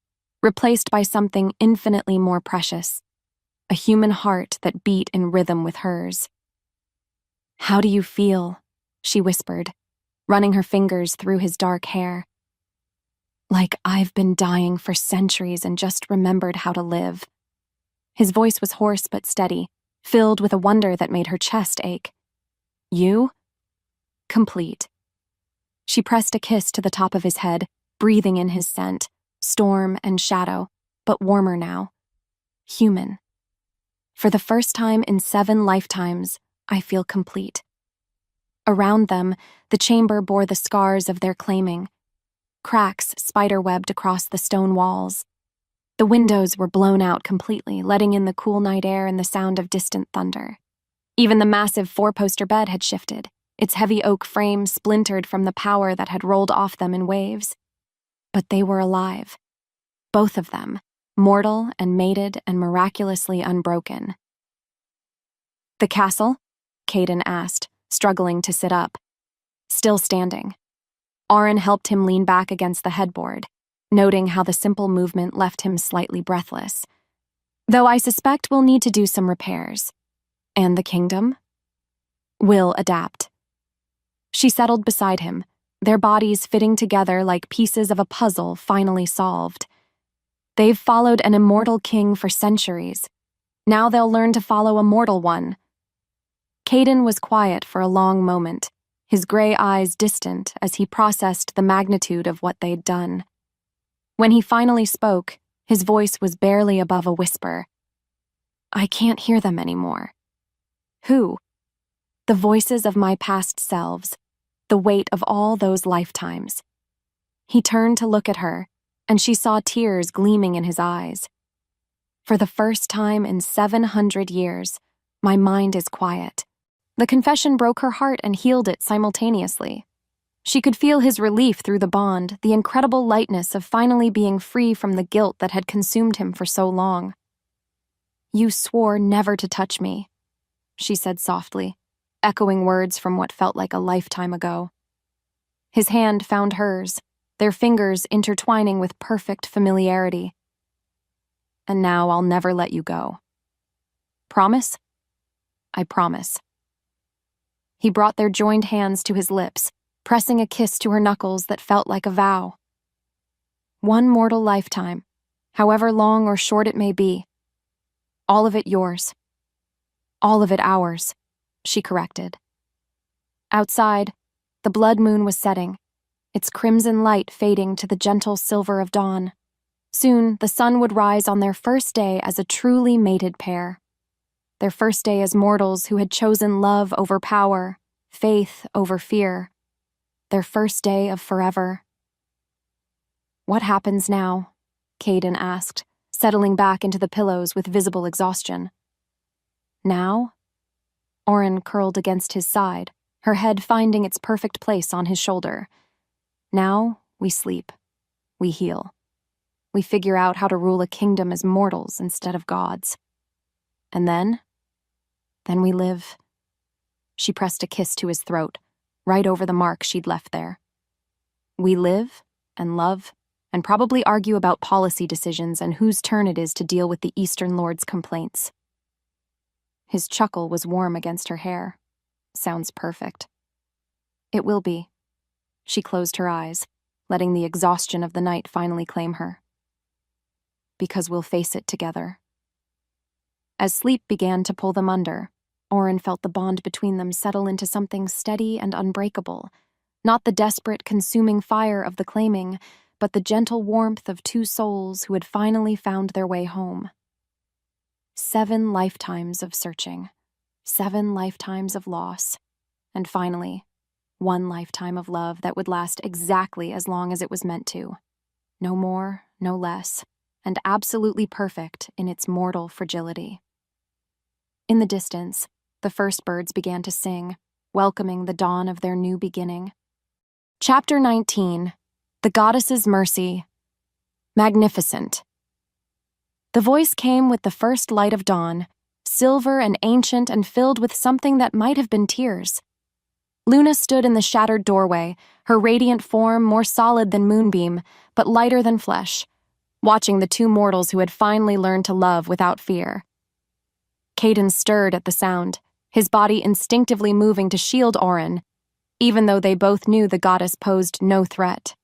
replaced by something infinitely more precious, a human heart that beat in rhythm with hers. "How do you feel?" she whispered, running her fingers through his dark hair. "Like I've been dying for centuries and just remembered how to live." His voice was hoarse but steady, filled with a wonder that made her chest ache. "You?" "Complete." She pressed a kiss to the top of his head, breathing in his scent, storm and shadow, but warmer now. "Human. For the first time in 7 lifetimes, I feel complete." Around them, the chamber bore the scars of their claiming. Cracks spider-webbed across the stone walls. The windows were blown out completely, letting in the cool night air and the sound of distant thunder. Even the massive 4-poster bed had shifted, its heavy oak frame splintered from the power that had rolled off them in waves. But they were alive. Both of them, mortal and mated and miraculously unbroken. "The castle?" Kaedin asked, struggling to sit up. Still standing. Auren helped him lean back against the headboard, noting how the simple movement left him slightly breathless. "Though I suspect we'll need to do some repairs. And the kingdom?" "Will adapt." She settled beside him, their bodies fitting together like pieces of a puzzle finally solved. They've followed an immortal king for centuries. Now they'll learn to follow a mortal one. Kaedin was quiet for a long moment, his gray eyes distant as he processed the magnitude of what they'd done. When he finally spoke, his voice was barely above a whisper. "I can't hear them anymore." "Who?" "The voices of my past selves, the weight of all those lifetimes." He turned to look at her, and she saw tears gleaming in his eyes. "For the first time in 700 years, my mind is quiet." The confession broke her heart and healed it simultaneously. She could feel his relief through the bond, the incredible lightness of finally being free from the guilt that had consumed him for so long. "You swore never to touch me," she said softly, echoing words from what felt like a lifetime ago. His hand found hers, their fingers intertwining with perfect familiarity. "And now I'll never let you go." "Promise?" "I promise." He brought their joined hands to his lips, pressing a kiss to her knuckles that felt like a vow. "One mortal lifetime, however long or short it may be. All of it yours. All of it ours," she corrected. Outside, the blood moon was setting, its crimson light fading to the gentle silver of dawn. Soon, the sun would rise on their first day as a truly mated pair. Their first day as mortals who had chosen love over power, faith over fear. their first day of forever. "What happens now?" Kaedin asked, settling back into the pillows with visible exhaustion. "Now?" Auren curled against his side, her head finding its perfect place on his shoulder. "Now, we sleep. We heal. We figure out how to rule a kingdom as mortals instead of gods. And then we live." She pressed a kiss to his throat, right over the mark she'd left there. "We live and love and probably argue about policy decisions and whose turn it is to deal with the Eastern Lord's complaints." His chuckle was warm against her hair. "Sounds perfect." "It will be." She closed her eyes, letting the exhaustion of the night finally claim her. "Because we'll face it together." As sleep began to pull them under, Auren felt the bond between them settle into something steady and unbreakable, not the desperate, consuming fire of the claiming, but the gentle warmth of two souls who had finally found their way home. 7 lifetimes of searching, 7 lifetimes of loss, and finally, 1 lifetime of love that would last exactly as long as it was meant to. No more, no less, and absolutely perfect in its mortal fragility. In the distance, the first birds began to sing, welcoming the dawn of their new beginning. Chapter 19. The Goddess's Mercy. Magnificent. The voice came with the first light of dawn, silver and ancient and filled with something that might have been tears. Luna stood in the shattered doorway, her radiant form more solid than moonbeam, but lighter than flesh, watching the two mortals who had finally learned to love without fear. Kaedin stirred at the sound, his body instinctively moving to shield Auren, even though they both knew the goddess posed no threat.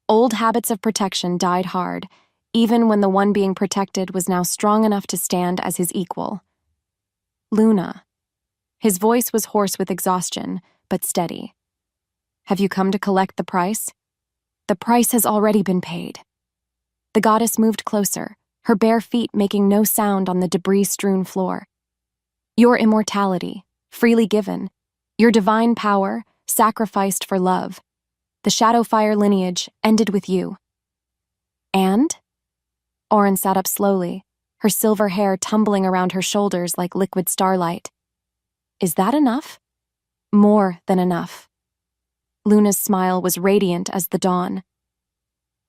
Old habits of protection died hard, even when the one being protected was now strong enough to stand as his equal. "Luna." His voice was hoarse with exhaustion, but steady. "Have you come to collect the price?" "The price has already been paid." The goddess moved closer, her bare feet making no sound on the debris-strewn floor. "Your immortality, freely given, your divine power, sacrificed for love. The Shadowfire lineage ended with you." "And?" Auren sat up slowly, her silver hair tumbling around her shoulders like liquid starlight. "Is that enough?" "More than enough." Luna's smile was radiant as the dawn.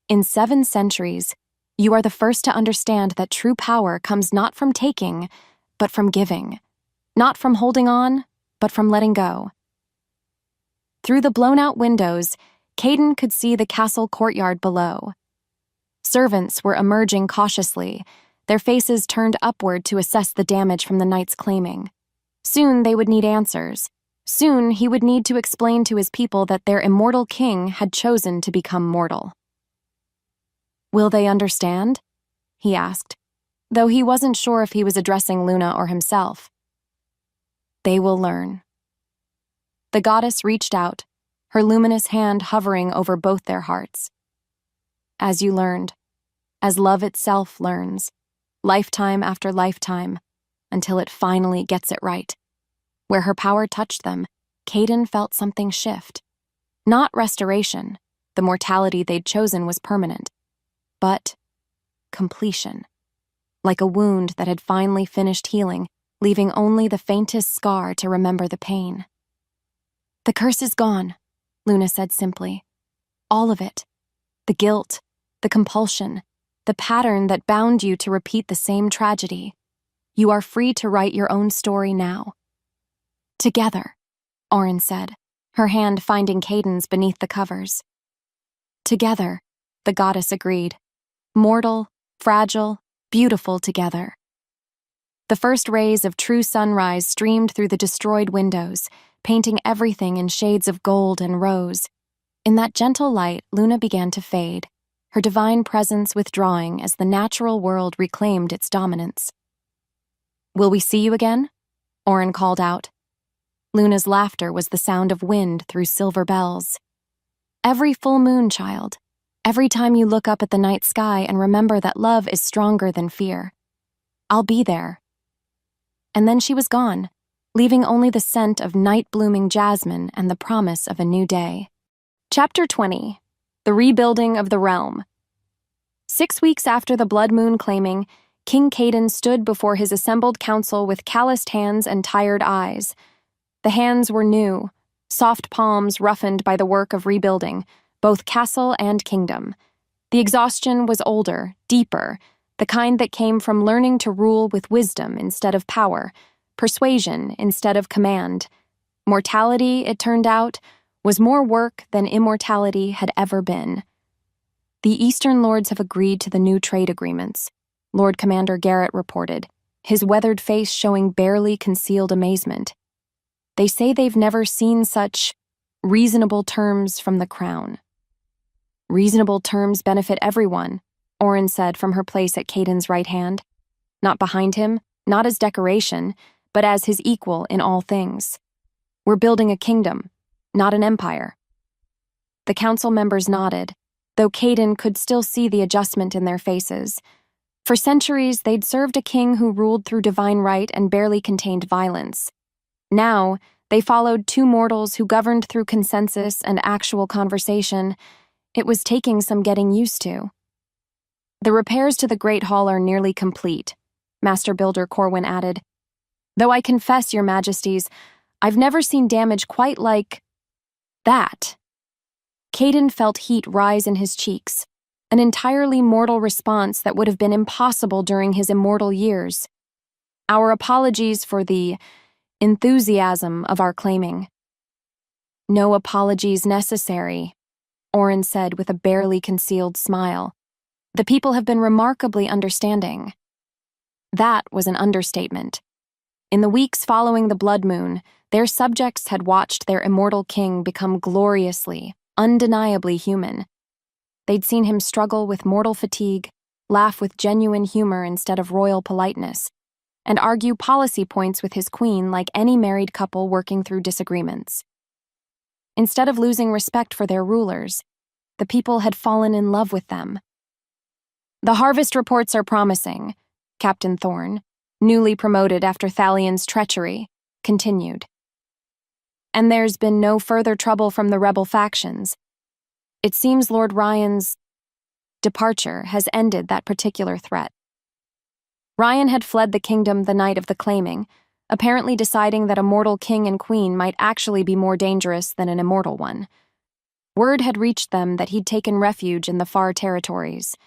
"In 7 centuries, you are the first to understand that true power comes not from taking, but from giving. Not from holding on, but from letting go." Through the blown-out windows, Kaedin could see the castle courtyard below. Servants were emerging cautiously, their faces turned upward to assess the damage from the night's claiming. Soon they would need answers. Soon he would need to explain to his people that their immortal king had chosen to become mortal. "Will they understand?" he asked, though he wasn't sure if he was addressing Luna or himself. "They will learn." The goddess reached out, her luminous hand hovering over both their hearts. "As you learned, as love itself learns, lifetime after lifetime, until it finally gets it right." Where her power touched them, Kaedin felt something shift. Not restoration, the mortality they'd chosen was permanent, but completion. Like a wound that had finally finished healing, leaving only the faintest scar to remember the pain. "The curse is gone," Luna said simply. "All of it. The guilt, the compulsion, the pattern that bound you to repeat the same tragedy. You are free to write your own story now." "Together," Auren said, her hand finding Kaedin's beneath the covers. "Together," the goddess agreed. "Mortal, fragile, beautiful together." The first rays of true sunrise streamed through the destroyed windows, painting everything in shades of gold and rose. In that gentle light, Luna began to fade, her divine presence withdrawing as the natural world reclaimed its dominance. "Will we see you again?" Auren called out. Luna's laughter was the sound of wind through silver bells. "Every full moon, child. Every time you look up at the night sky and remember that love is stronger than fear. I'll be there." And then she was gone, leaving only the scent of night-blooming jasmine and the promise of a new day. Chapter 20. The Rebuilding of the Realm. 6 weeks after the blood moon claiming, King Kaedin stood before his assembled council with calloused hands and tired eyes. The hands were new, soft palms roughened by the work of rebuilding, both castle and kingdom. The exhaustion was older, deeper, the kind that came from learning to rule with wisdom instead of power, persuasion instead of command. Mortality, it turned out, was more work than immortality had ever been. The Eastern Lords have agreed to the new trade agreements, Lord Commander Garrett reported, his weathered face showing barely concealed amazement. They say they've never seen such reasonable terms from the Crown. Reasonable terms benefit everyone, Auren said from her place at Kaedin's right hand. Not behind him, not as decoration, but as his equal in all things. We're building a kingdom, not an empire. The council members nodded, though Kaedin could still see the adjustment in their faces. For centuries, they'd served a king who ruled through divine right and barely contained violence. Now, they followed two mortals who governed through consensus and actual conversation. It was taking some getting used to. The repairs to the Great Hall are nearly complete, Master Builder Corwin added. Though I confess, Your Majesties, I've never seen damage quite like that. Kaedin felt heat rise in his cheeks, an entirely mortal response that would have been impossible during his immortal years. Our apologies for the enthusiasm of our claiming. No apologies necessary, Auren said with a barely concealed smile. The people have been remarkably understanding. That was an understatement. In the weeks following the blood moon, their subjects had watched their immortal king become gloriously, undeniably human. They'd seen him struggle with mortal fatigue, laugh with genuine humor instead of royal politeness, and argue policy points with his queen like any married couple working through disagreements. Instead of losing respect for their rulers, the people had fallen in love with them. The harvest reports are promising, Captain Thorne, newly promoted after Thalion's treachery, continued. And there's been no further trouble from the rebel factions. It seems Lord Ryan's departure has ended that particular threat. Ryan had fled the kingdom the night of the claiming, apparently deciding that a mortal king and queen might actually be more dangerous than an immortal one. Word had reached them that he'd taken refuge in the far territories,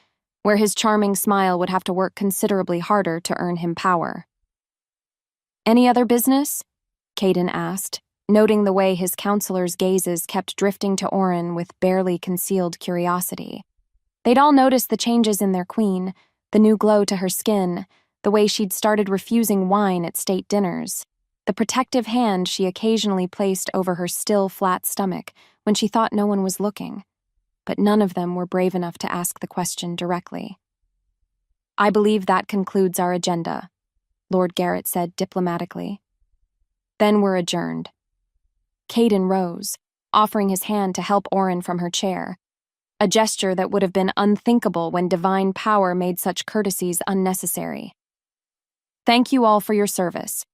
where his charming smile would have to work considerably harder to earn him power. Any other business? Kaedin asked, noting the way his counselors' gazes kept drifting to Auren with barely concealed curiosity. They'd all noticed the changes in their queen, the new glow to her skin, the way she'd started refusing wine at state dinners, the protective hand she occasionally placed over her still flat stomach when she thought no one was looking. But none of them were brave enough to ask the question directly. I believe that concludes our agenda, Lord Garrett said diplomatically. Then we're adjourned. Kaedin rose, offering his hand to help Auren from her chair, a gesture that would have been unthinkable when divine power made such courtesies unnecessary. Thank you all for your service.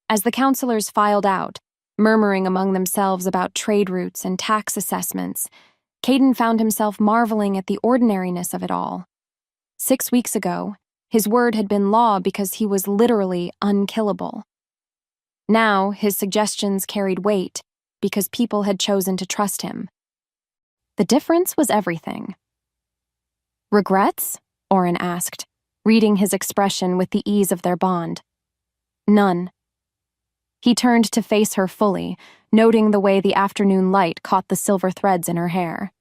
As the counselors filed out, murmuring among themselves about trade routes and tax assessments, Kaedin found himself marveling at the ordinariness of it all. 6 weeks ago, his word had been law because he was literally unkillable. Now, his suggestions carried weight because people had chosen to trust him. The difference was everything. Regrets? Auren asked, reading his expression with the ease of their bond. None. He turned to face her fully, noting the way the afternoon light caught the silver threads in her hair.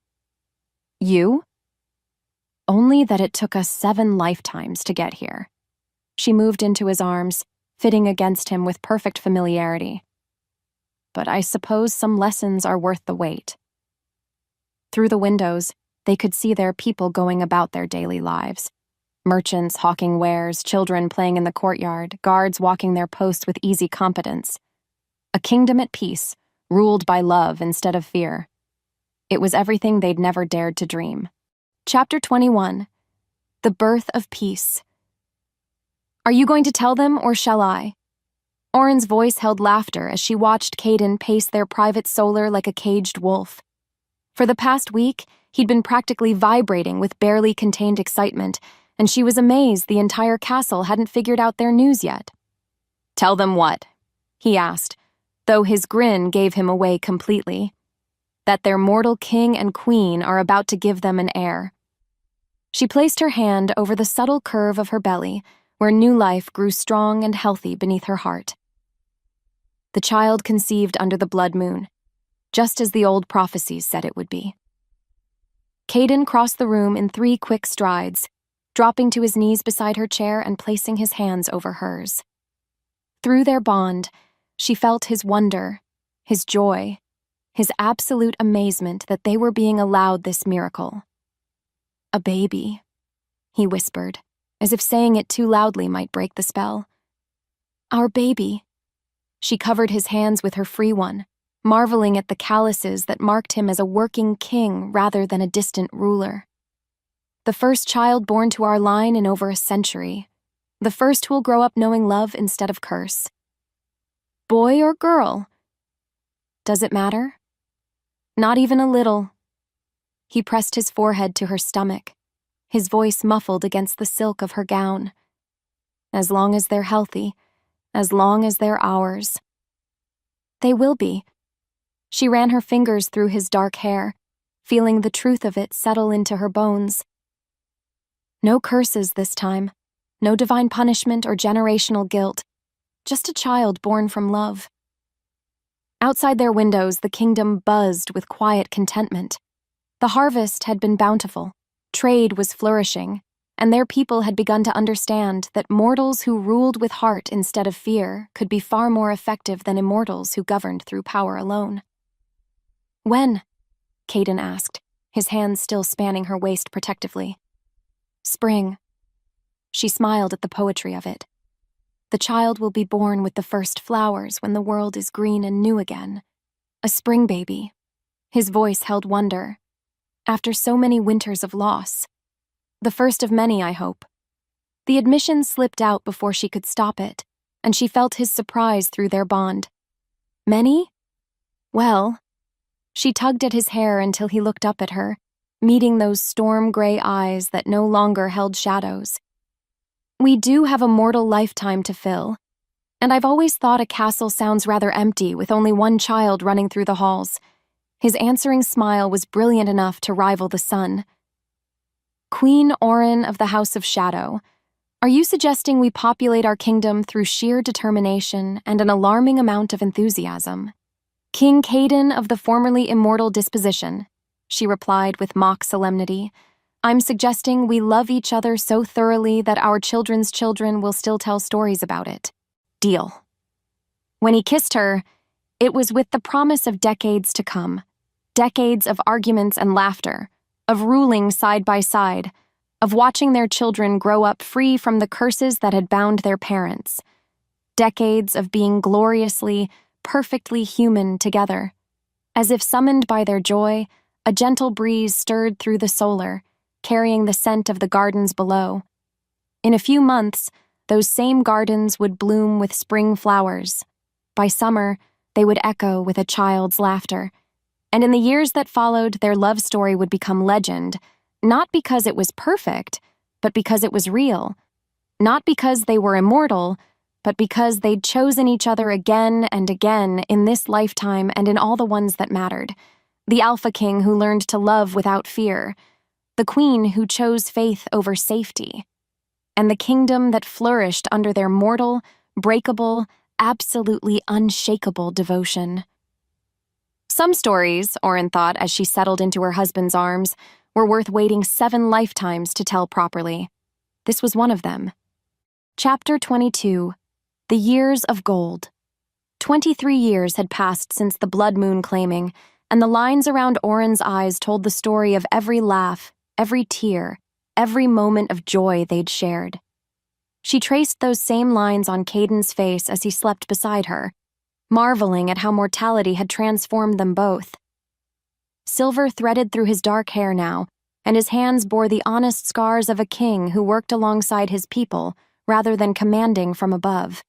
You? Only that it took us 7 lifetimes to get here. She moved into his arms, fitting against him with perfect familiarity. But I suppose some lessons are worth the wait. Through the windows, they could see their people going about their daily lives. Merchants hawking wares, children playing in the courtyard, guards walking their posts with easy competence. A kingdom at peace, ruled by love instead of fear. It was everything they'd never dared to dream. Chapter 21. The Birth of Peace. Are you going to tell them, or shall I? Auren's voice held laughter as she watched Kaedin pace their private solar like a caged wolf. For the past week, he'd been practically vibrating with barely contained excitement, and she was amazed the entire castle hadn't figured out their news yet. "Tell them what?" he asked, though his grin gave him away completely. That their mortal king and queen are about to give them an heir. She placed her hand over the subtle curve of her belly, where new life grew strong and healthy beneath her heart. The child conceived under the blood moon, just as the old prophecies said it would be. Kaedin crossed the room in 3 quick strides, dropping to his knees beside her chair and placing his hands over hers. Through their bond, she felt his wonder, his joy, his absolute amazement that they were being allowed this miracle. "A baby," he whispered, as if saying it too loudly might break the spell. "Our baby." She covered his hands with her free one, marveling at the calluses that marked him as a working king rather than a distant ruler. "The first child born to our line in over a century. The first who will grow up knowing love instead of curse. Boy or girl? Does it matter?" "Not even a little." He pressed his forehead to her stomach, his voice muffled against the silk of her gown. "As long as they're healthy, as long as they're ours." "They will be." She ran her fingers through his dark hair, feeling the truth of it settle into her bones. No curses this time, no divine punishment or generational guilt, just a child born from love. Outside their windows, the kingdom buzzed with quiet contentment. The harvest had been bountiful, trade was flourishing, and their people had begun to understand that mortals who ruled with heart instead of fear could be far more effective than immortals who governed through power alone. "When?" Kaedin asked, his hands still spanning her waist protectively. "Spring." She smiled at the poetry of it. "The child will be born with the first flowers when the world is green and new again. A spring baby." His voice held wonder. "After so many winters of loss. The first of many, I hope." The admission slipped out before she could stop it, and she felt his surprise through their bond. "Many? Well..." She tugged at his hair until he looked up at her, meeting those storm-gray eyes that no longer held shadows. "We do have a mortal lifetime to fill, and I've always thought a castle sounds rather empty with only one child running through the halls." His answering smile was brilliant enough to rival the sun. "Queen Auren of the House of Shadow, are you suggesting we populate our kingdom through sheer determination and an alarming amount of enthusiasm?" "King Kaedin of the formerly immortal disposition," she replied with mock solemnity. "I'm suggesting we love each other so thoroughly that our children's children will still tell stories about it. Deal." When he kissed her, it was with the promise of decades to come. Decades of arguments and laughter, of ruling side by side, of watching their children grow up free from the curses that had bound their parents. Decades of being gloriously, perfectly human together. As if summoned by their joy, a gentle breeze stirred through the solar, carrying the scent of the gardens below. In a few months, those same gardens would bloom with spring flowers. By summer, they would echo with a child's laughter. And in the years that followed, their love story would become legend, not because it was perfect, but because it was real. Not because they were immortal, but because they'd chosen each other again and again in this lifetime and in all the ones that mattered. The Alpha King who learned to love without fear. The Queen who chose faith over safety. And the kingdom that flourished under their mortal, breakable, absolutely unshakable devotion. Some stories, Auren thought as she settled into her husband's arms, were worth waiting 7 lifetimes to tell properly. This was one of them. Chapter 22. The Years of Gold. 23 years had passed since the blood moon claiming, and the lines around Auren's eyes told the story of every laugh, every tear, every moment of joy they'd shared. She traced those same lines on Kaedin's face as he slept beside her, marveling at how mortality had transformed them both. Silver threaded through his dark hair now, and his hands bore the honest scars of a king who worked alongside his people rather than commanding from above.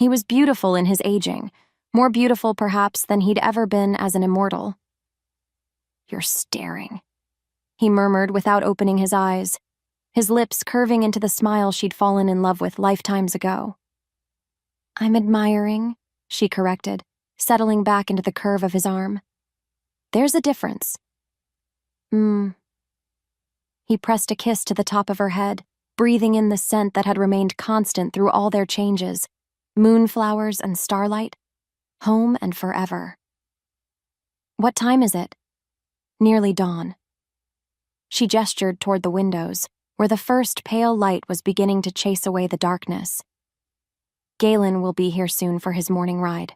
He was beautiful in his aging, more beautiful perhaps than he'd ever been as an immortal. "You're staring," he murmured without opening his eyes, his lips curving into the smile she'd fallen in love with lifetimes ago. "I'm admiring," she corrected, settling back into the curve of his arm. "There's a difference." He pressed a kiss to the top of her head, breathing in the scent that had remained constant through all their changes, moonflowers and starlight, home and forever. "What time is it?" "Nearly dawn." She gestured toward the windows, where the first pale light was beginning to chase away the darkness. "Galen will be here soon for his morning ride."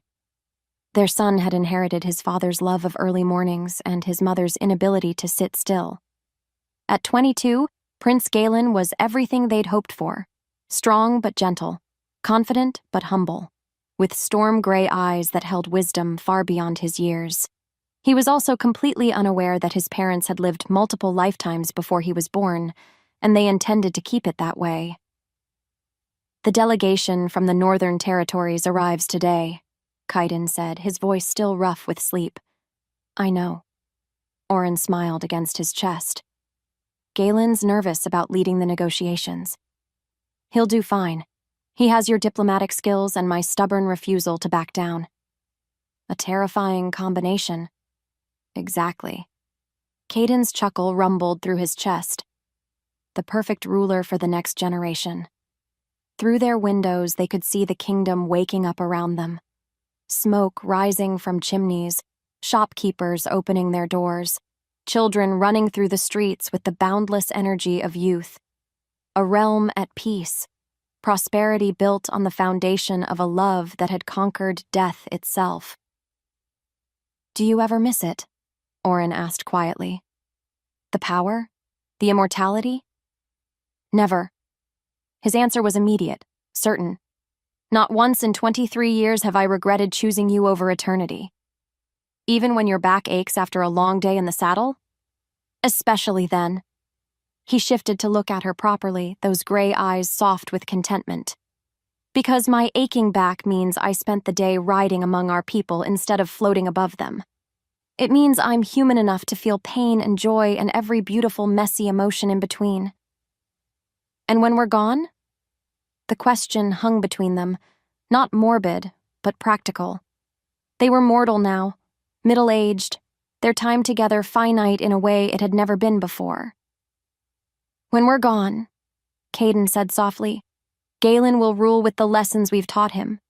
Their son had inherited his father's love of early mornings and his mother's inability to sit still. At 22, Prince Galen was everything they'd hoped for: strong but gentle, confident but humble, with storm-gray eyes that held wisdom far beyond his years. He was also completely unaware that his parents had lived multiple lifetimes before he was born, and they intended to keep it that way. "The delegation from the Northern Territories arrives today," Kaedin said, his voice still rough with sleep. "I know." Auren smiled against his chest. "Galen's nervous about leading the negotiations. He'll do fine. He has your diplomatic skills and my stubborn refusal to back down." "A terrifying combination." "Exactly." Kaedin's chuckle rumbled through his chest. "The perfect ruler for the next generation." Through their windows, they could see the kingdom waking up around them. Smoke rising from chimneys, shopkeepers opening their doors, children running through the streets with the boundless energy of youth. A realm at peace, prosperity built on the foundation of a love that had conquered death itself. "Do you ever miss it?" Auren asked quietly. "The power? The immortality?" "Never." His answer was immediate, certain. "Not once in 23 years have I regretted choosing you over eternity." "Even when your back aches after a long day in the saddle?" "Especially then." He shifted to look at her properly, those gray eyes soft with contentment. "Because my aching back means I spent the day riding among our people instead of floating above them. It means I'm human enough to feel pain and joy and every beautiful, messy emotion in between." "And when we're gone?" The question hung between them, not morbid, but practical. They were mortal now, middle-aged, their time together finite in a way it had never been before. "When we're gone," Kaedin said softly, "Galen will rule with the lessons we've taught him.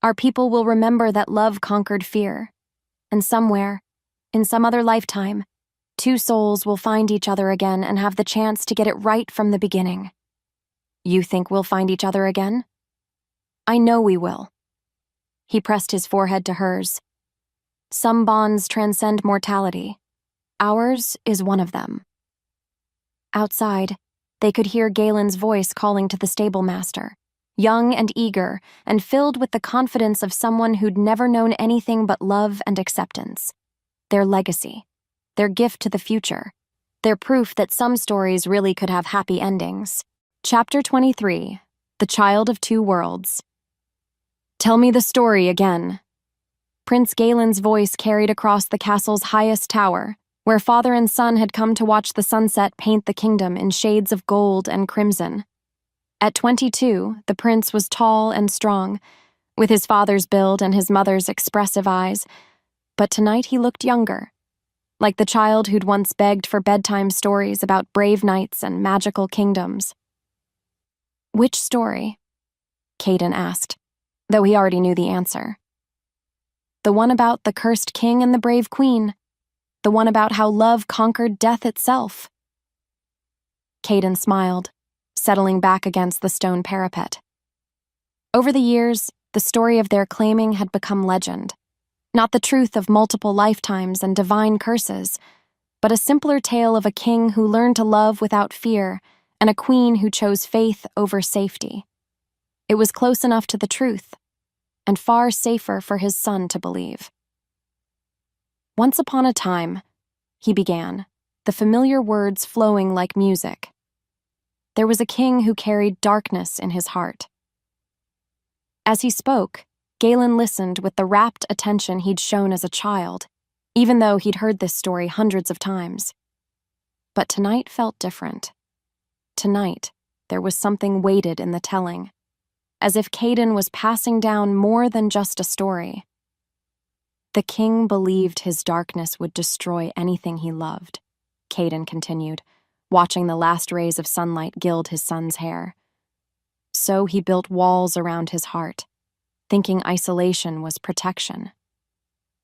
Our people will remember that love conquered fear. And somewhere, in some other lifetime, two souls will find each other again and have the chance to get it right from the beginning." "You think we'll find each other again?" "I know we will." He pressed his forehead to hers. "Some bonds transcend mortality. Ours is one of them." Outside, they could hear Galen's voice calling to the stable master, young and eager, and filled with the confidence of someone who'd never known anything but love and acceptance. Their legacy, their gift to the future, their proof that some stories really could have happy endings. Chapter 23, The Child of Two Worlds. "Tell me the story again." Prince Galen's voice carried across the castle's highest tower, where father and son had come to watch the sunset paint the kingdom in shades of gold and crimson. At 22, the prince was tall and strong, with his father's build and his mother's expressive eyes, but tonight he looked younger, like the child who'd once begged for bedtime stories about brave knights and magical kingdoms. "Which story?" Kaedin asked, though he already knew the answer. "The one about the cursed king and the brave queen. The one about how love conquered death itself." Kaedin smiled, settling back against the stone parapet. Over the years, the story of their claiming had become legend. Not the truth of multiple lifetimes and divine curses, but a simpler tale of a king who learned to love without fear and a queen who chose faith over safety. It was close enough to the truth, and far safer for his son to believe. "Once upon a time," he began, the familiar words flowing like music, "there was a king who carried darkness in his heart. As he spoke, Galen listened with the rapt attention he'd shown as a child, even though he'd heard this story hundreds of times. But tonight felt different. Tonight, there was something weighted in the telling, as if Kaedin was passing down more than just a story. The king believed his darkness would destroy anything he loved, Kaedin continued, watching the last rays of sunlight gild his son's hair. So he built walls around his heart, thinking isolation was protection.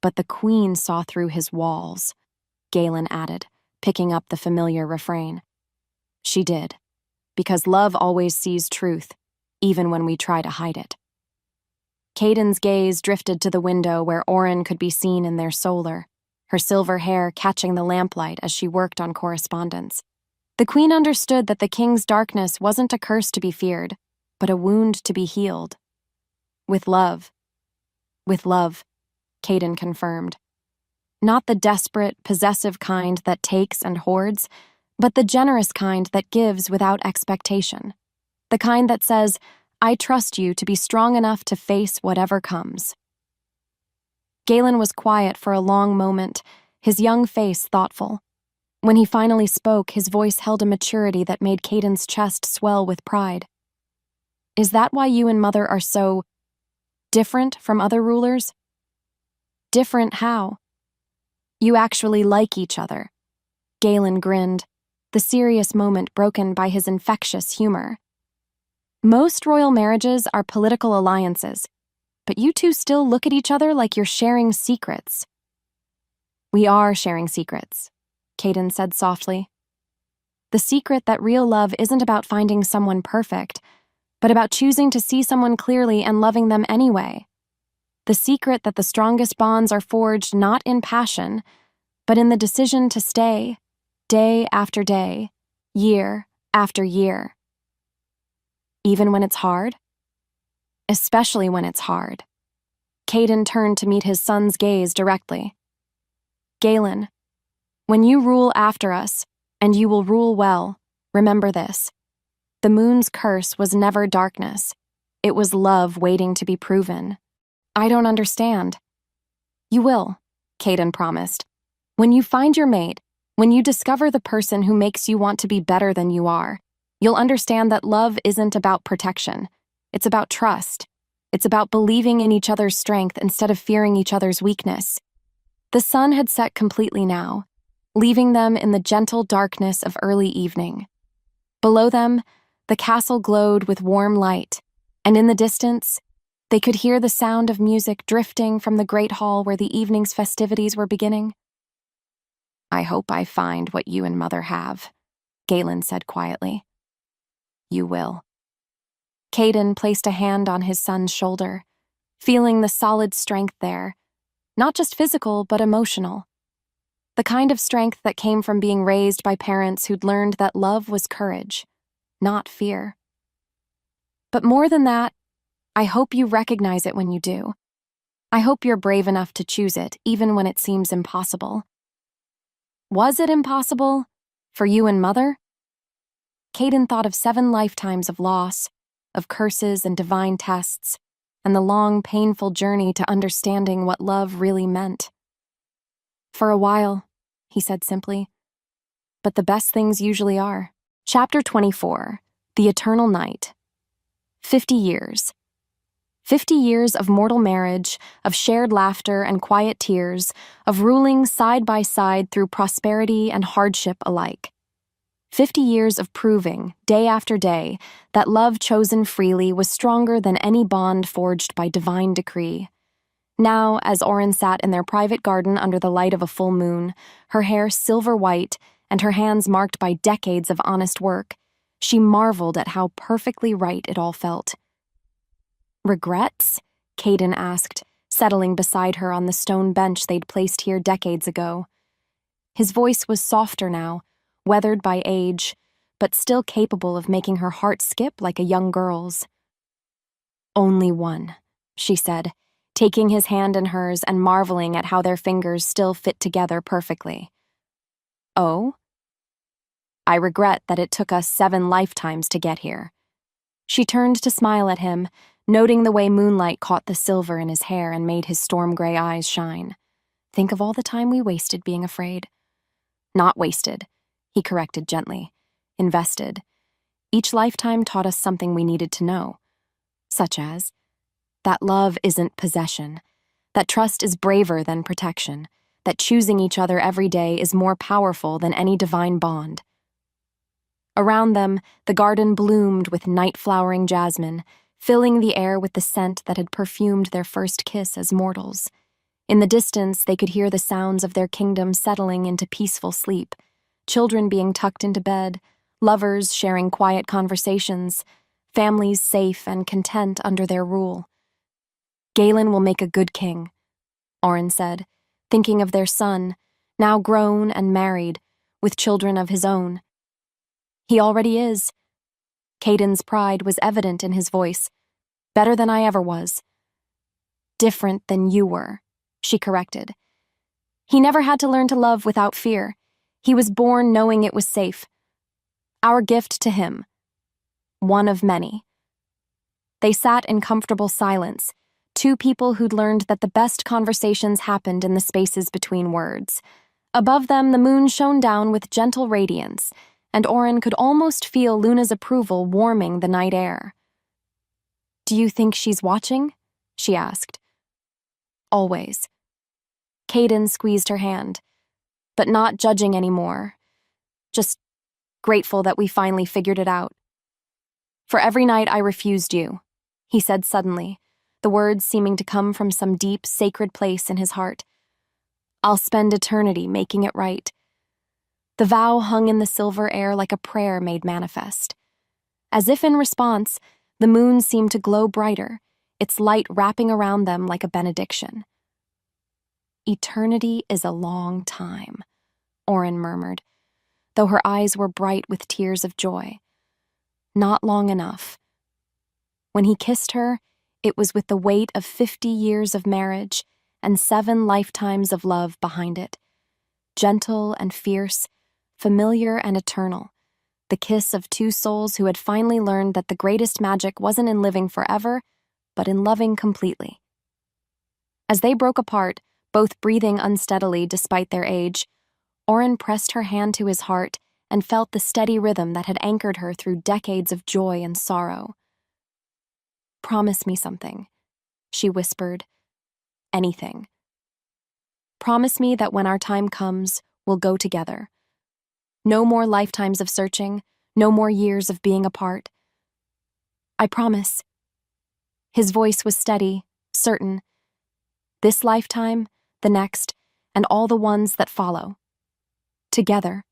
But the queen saw through his walls, Galen added, picking up the familiar refrain. She did, because love always sees truth, even when we try to hide it. Kaedin's gaze drifted to the window where Auren could be seen in their solar, her silver hair catching the lamplight as she worked on correspondence. The queen understood that the king's darkness wasn't a curse to be feared, but a wound to be healed. With love, Kaedin confirmed. Not the desperate, possessive kind that takes and hoards, but the generous kind that gives without expectation. The kind that says, I trust you to be strong enough to face whatever comes. Galen was quiet for a long moment, his young face thoughtful. When he finally spoke, his voice held a maturity that made Kaedin's chest swell with pride. Is that why you and Mother are so different from other rulers? Different how? You actually like each other. Galen grinned, the serious moment broken by his infectious humor. Most royal marriages are political alliances, but you two still look at each other like you're sharing secrets. We are sharing secrets, Kaedin said softly. The secret that real love isn't about finding someone perfect, but about choosing to see someone clearly and loving them anyway. The secret that the strongest bonds are forged not in passion, but in the decision to stay, day after day, year after year. Even when it's hard? Especially when it's hard. Kaedin turned to meet his son's gaze directly. Galen, when you rule after us, and you will rule well, remember this. The moon's curse was never darkness. It was love waiting to be proven. I don't understand. You will, Kaedin promised. When you find your mate, when you discover the person who makes you want to be better than you are, you'll understand that love isn't about protection. It's about trust. It's about believing in each other's strength instead of fearing each other's weakness. The sun had set completely now, leaving them in the gentle darkness of early evening. Below them, the castle glowed with warm light, and in the distance, they could hear the sound of music drifting from the great hall where the evening's festivities were beginning. I hope I find what you and Mother have, Galen said quietly. You will. Kaedin placed a hand on his son's shoulder, feeling the solid strength there, not just physical but emotional. The kind of strength that came from being raised by parents who'd learned that love was courage, not fear. But more than that, I hope you recognize it when you do. I hope you're brave enough to choose it, even when it seems impossible. Was it impossible? For you and Mother? Kaedin thought of 7 lifetimes of loss, of curses and divine tests, and the long, painful journey to understanding what love really meant. For a while, he said simply, but the best things usually are. Chapter 24, The Eternal Night. 50 years. 50 years of mortal marriage, of shared laughter and quiet tears, of ruling side by side through prosperity and hardship alike. 50 years of proving, day after day, that love chosen freely was stronger than any bond forged by divine decree. Now, as Auren sat in their private garden under the light of a full moon, her hair silver white and her hands marked by decades of honest work, she marveled at how perfectly right it all felt. Regrets? Kaedin asked, settling beside her on the stone bench they'd placed here decades ago. His voice was softer now, weathered by age, but still capable of making her heart skip like a young girl's. Only one, she said, taking his hand in hers and marveling at how their fingers still fit together perfectly. Oh? I regret that it took us 7 lifetimes to get here. She turned to smile at him, noting the way moonlight caught the silver in his hair and made his storm-gray eyes shine. Think of all the time we wasted being afraid. Not wasted, he corrected gently. Invested. Each lifetime taught us something we needed to know. Such as that love isn't possession, that trust is braver than protection, that choosing each other every day is more powerful than any divine bond. Around them, the garden bloomed with night-flowering jasmine, filling the air with the scent that had perfumed their first kiss as mortals. In the distance, they could hear the sounds of their kingdom settling into peaceful sleep, children being tucked into bed, lovers sharing quiet conversations, families safe and content under their rule. Galen will make a good king, Auren said, thinking of their son, now grown and married, with children of his own. He already is. Kaedin's pride was evident in his voice. Better than I ever was. Different than you were, she corrected. He never had to learn to love without fear. He was born knowing it was safe. Our gift to him. One of many. They sat in comfortable silence, two people who'd learned that the best conversations happened in the spaces between words. Above them, the moon shone down with gentle radiance, and Auren could almost feel Luna's approval warming the night air. "Do you think she's watching?" she asked. "Always." Kaedin squeezed her hand, but not judging anymore, just grateful that we finally figured it out. "For every night I refused you," he said suddenly, the words seeming to come from some deep, sacred place in his heart. "I'll spend eternity making it right." The vow hung in the silver air like a prayer made manifest. As if in response, the moon seemed to glow brighter, its light wrapping around them like a benediction. "Eternity is a long time," Auren murmured, though her eyes were bright with tears of joy. Not long enough. When he kissed her, it was with the weight of 50 years of marriage and 7 lifetimes of love behind it. Gentle and fierce, familiar and eternal, the kiss of two souls who had finally learned that the greatest magic wasn't in living forever, but in loving completely. As they broke apart, both breathing unsteadily despite their age, Auren pressed her hand to his heart and felt the steady rhythm that had anchored her through decades of joy and sorrow. "Promise me something," she whispered. "Anything. Promise me that when our time comes, we'll go together. No more lifetimes of searching, no more years of being apart." "I promise." His voice was steady, certain. "This lifetime, the next, and all the ones that follow. Together."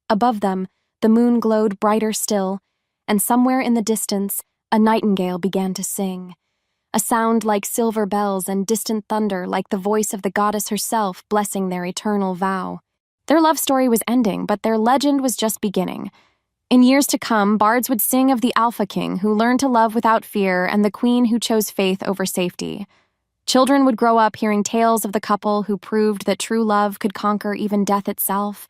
Above them, the moon glowed brighter still, and somewhere in the distance, a nightingale began to sing, a sound like silver bells and distant thunder, like the voice of the goddess herself blessing their eternal vow. Their love story was ending, but their legend was just beginning. In years to come, bards would sing of the Alpha King who learned to love without fear and the queen who chose faith over safety. Children would grow up hearing tales of the couple who proved that true love could conquer even death itself.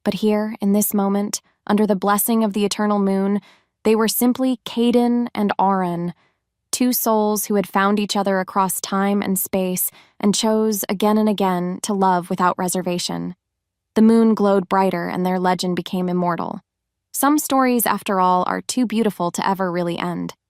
But here, in this moment, under the blessing of the eternal moon, they were simply Kaedin and Auren, two souls who had found each other across time and space and chose again and again to love without reservation. The moon glowed brighter and their legend became immortal. Some stories, after all, are too beautiful to ever really end.